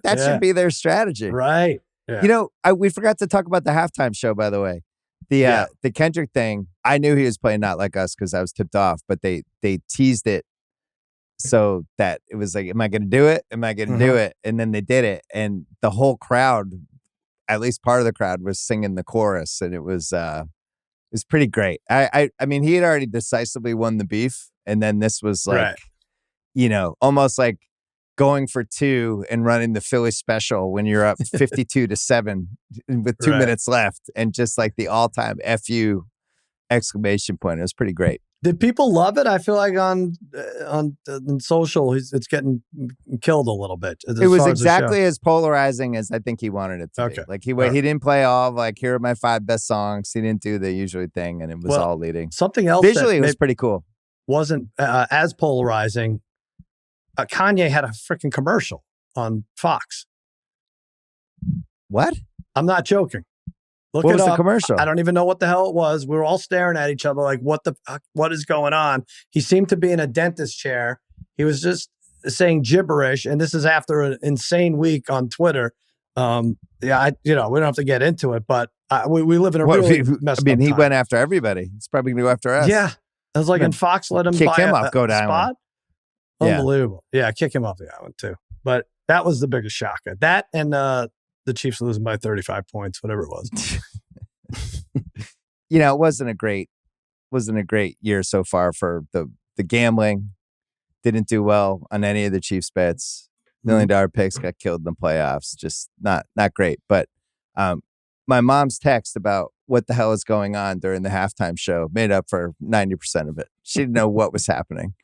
That should be their strategy. Right. Yeah. We forgot to talk about the halftime show, by the way. The Kendrick thing, I knew he was playing Not Like Us because I was tipped off, but they teased it so that it was like, am I going to do it? Am I going to do it? And then they did it. And the whole crowd, at least part of the crowd, was singing the chorus. And it was pretty great. I mean, he had already decisively won the beef. And then this was like, almost like going for two and running the Philly special when you're up 52-7 with 2 minutes left, and just like the all-time FU exclamation point. It was pretty great. Did people love it? I feel like on social, it's getting killed a little bit. It was exactly as polarizing as I think he wanted it to be. Like he didn't play all of like, here are my 5 best songs. He didn't do the usual thing, and it was all leading. Something else visually, it was pretty cool. Wasn't as polarizing. Kanye had a freaking commercial on Fox. What? I'm not joking. What was the commercial? I don't even know what the hell it was. We were all staring at each other like, what is going on? He seemed to be in a dentist chair. He was just saying gibberish. And this is after an insane week on Twitter. We don't have to get into it, but we live in a really messed up time. He went after everybody. He's probably going to go after us. Yeah. I was like, and Fox let him kick buy him off Goat Island. Unbelievable. Yeah, kick him off the island too. But that was the biggest shocker. That and the Chiefs losing by 35 points, whatever it was. It wasn't a great year so far for the gambling. Didn't do well on any of the Chiefs bets. $1 million picks got killed in the playoffs. Just not great. But my mom's text about what the hell is going on during the halftime show made up for 90% of it. She didn't know what was happening.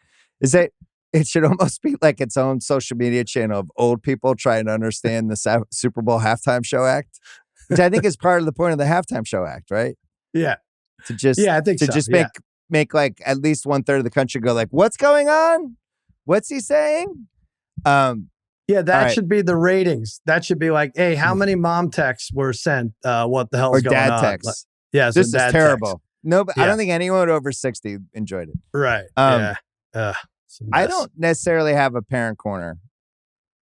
It should almost be like its own social media channel of old people trying to understand the Super Bowl halftime show act, which I think is part of the point of the halftime show act, right? Yeah. I think so. Make like at least 1/3 of the country go like, what's going on? What's he saying? That should be the ratings. That should be like, hey, how many mom texts were sent? What the hell is going on? Or dad texts. Like, this is terrible. Text. No, but I don't think anyone over 60 enjoyed it. Right. I don't necessarily have a parent corner.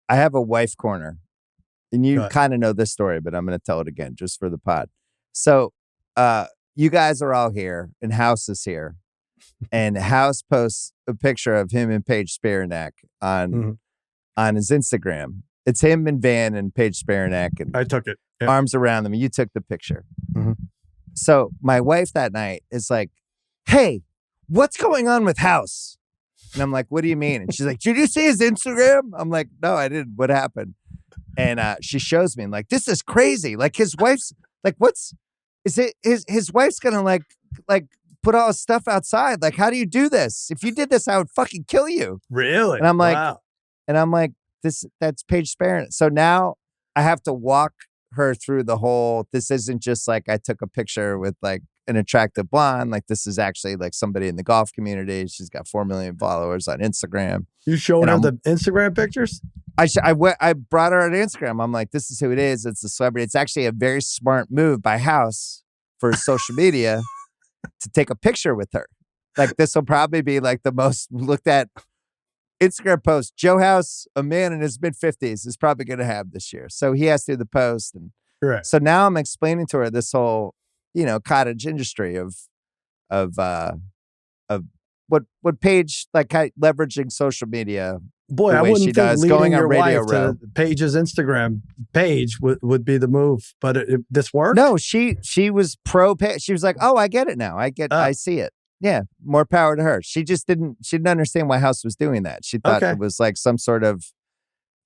I have a wife corner. And you kind of know this story, but I'm going to tell it again just for the pod. So you guys are all here and House is here. And House posts a picture of him and Paige Spiranak on his Instagram. It's him and Van and Paige Spiranak. And I took it. Yeah. Arms around them. And you took the picture. So my wife that night is like, hey, what's going on with House? And I'm like, what do you mean? And she's like, did you see his Instagram? I'm like, no, I didn't. What happened? And she shows me and like, this is crazy. Like his wife's like, his wife's going to like put all his stuff outside. Like, how do you do this? If you did this, I would fucking kill you. Really? And I'm like, wow. That's Paige Sparrow. So now I have to walk her through the whole, this isn't just like I took a picture with like an attractive blonde. Like this is actually like somebody in the golf community. She's got 4 million followers on Instagram. You showing her the Instagram pictures? I brought her on Instagram. I'm like, this is who it is. It's a celebrity. It's actually a very smart move by House for social media to take a picture with her. Like this will probably be like the most looked at Instagram post Joe House, a man in his mid-50s, is probably going to have this year. So he has to do the post. And so now I'm explaining to her this whole, cottage industry of what Paige, like leveraging social media. Boy, I wouldn't think leading your wife to Paige's Instagram page would be the move, but this worked? No, she was pro Paige. She was like, oh, I get it now. I see it. Yeah, more power to her. She didn't understand why House was doing that. She thought it was like some sort of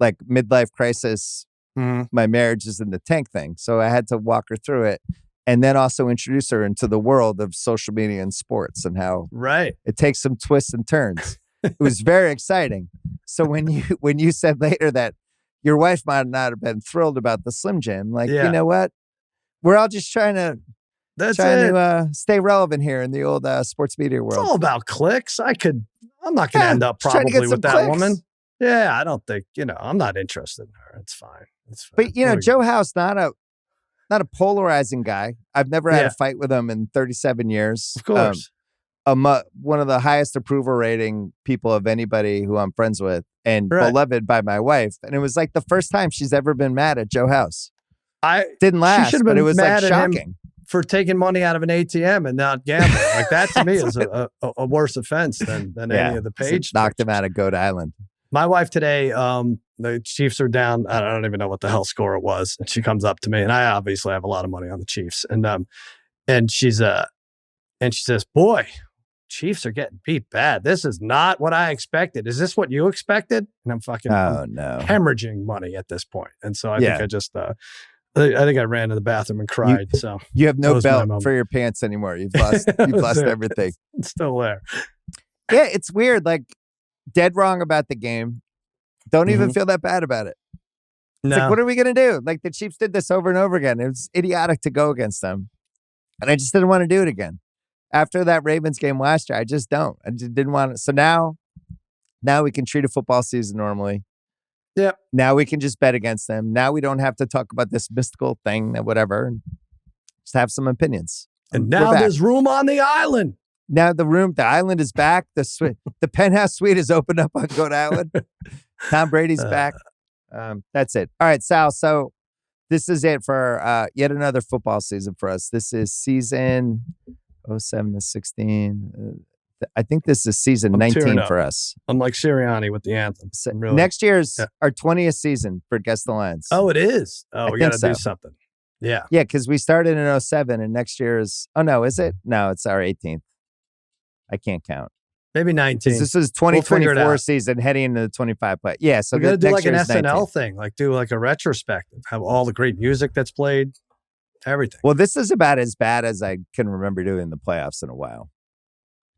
like midlife crisis. My marriage is in the tank thing. So I had to walk her through it and then also introduce her into the world of social media and sports and how it takes some twists and turns. It was very exciting. So when you said later that your wife might not have been thrilled about the Slim Jim, like, you know what? We're all just trying to stay relevant here in the old sports media world. It's all about clicks. I'm not going to end up probably with that woman. Yeah, I don't think, I'm not interested in her. It's fine. But, Joe House, not a polarizing guy. I've never had a fight with him in 37 years. Of course. One of the highest approval rating people of anybody who I'm friends with and beloved by my wife. And it was like the first time she's ever been mad at Joe House. I didn't last, but it was like shocking for taking money out of an ATM and not gambling. Like that to me is a worse offense than any of the Page. Knocked him out of Goat Island. My wife today, the Chiefs are down. I don't even know what the hell score it was. And she comes up to me, and I obviously have a lot of money on the Chiefs. And she says, "Boy, Chiefs are getting beat bad. This is not what I expected. Is this what you expected?" And I'm fucking hemorrhaging money at this point. And so I think I just I think I ran to the bathroom and cried. You have no belt for your pants anymore. You've lost everything. It's still there. Yeah, it's weird. Like, dead wrong about the game. Don't even feel that bad about it. It's like, what are we going to do? Like, the Chiefs did this over and over again. It was idiotic to go against them. And I just didn't want to do it again. After that Ravens game last year, I just don't. I just didn't want it. So now we can treat a football season normally. Yep. Now we can just bet against them. Now we don't have to talk about this mystical thing, whatever. And just have some opinions. And now there's room on the island. Now the island is back. The penthouse suite is opened up on Goat Island. Tom Brady's back. That's it. All right, Sal. So this is it for yet another football season for us. This is season 07 to 16. I think this is season 19 for us. I'm like Sirianni with the anthem. So next year's our 20th season for Guess the Lines. Oh, it is. Oh, we got to do something. Yeah. Yeah, because we started in 07 and next year's, is it? No, it's our 18th. I can't count. Maybe 19. This is 2024 season heading into the 25 play. Yeah, so we got to do like an SNL thing, like do like a retrospective, have all the great music that's played, everything. Well, this is about as bad as I can remember doing the playoffs in a while.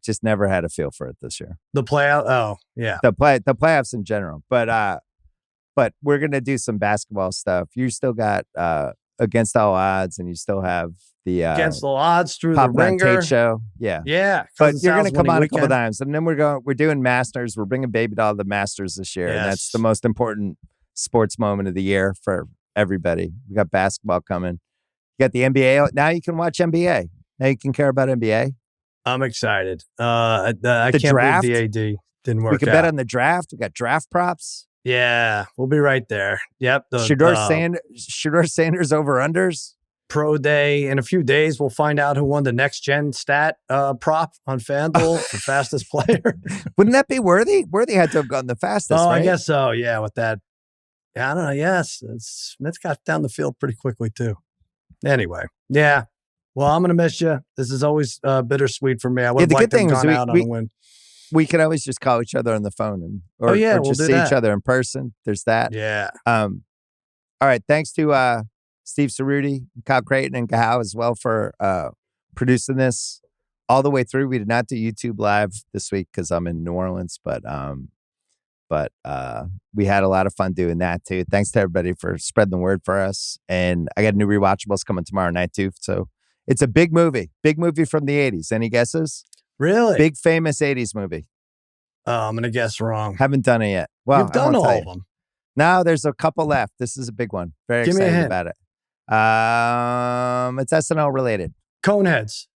Just never had a feel for it this year. The playoff, oh yeah, the playoffs in general. But we're gonna do some basketball stuff. You still got Against All Odds, and you still have the Against All Odds through Pop the Ringer Tate show. Yeah. But you're gonna come on a couple times, and then we're doing Masters. We're bringing Baby Doll to the Masters this year, and that's the most important sports moment of the year for everybody. We got basketball coming. You got the NBA. Now you can watch NBA. Now you can care about NBA. I'm excited. I can't draft, believe the AD didn't work. We can bet on the draft. We got draft props. Yeah, we'll be right there. Yep. Shedeur Sanders over unders. Pro Day in a few days. We'll find out who won the next gen stat prop on FanDuel for fastest player. Wouldn't that be Worthy? Worthy had to have gotten the fastest. Oh, right? I guess so. Yeah, with that. Yeah, I don't know. Yes, Smith got down the field pretty quickly too. Anyway, yeah. Well, I'm going to miss you. This is always bittersweet for me. I would have liked to have gone out on a win. We can always just call each other on the phone or just see each other in person. There's that. Yeah. All right. Thanks to Steve Cerruti, Kyle Creighton, and Kahau as well for producing this all the way through. We did not do YouTube Live this week because I'm in New Orleans, but we had a lot of fun doing that too. Thanks to everybody for spreading the word for us. And I got new rewatchables coming tomorrow night too. So it's a big movie from the 80s. Any guesses? Really? Big famous 80s movie. Oh, I'm going to guess wrong. Haven't done it yet. Well, you've done all of them. No, there's a couple left. This is a big one. Very excited about it. It's SNL related. Coneheads.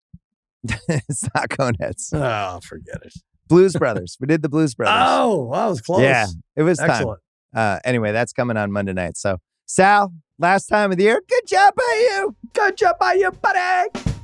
It's not Coneheads. Oh, forget it. Blues Brothers. We did the Blues Brothers. Oh, that was close. Yeah, it was excellent. Time. Anyway, that's coming on Monday night. So, Sal, last time of the year. Good job by you. Good job by you, buddy.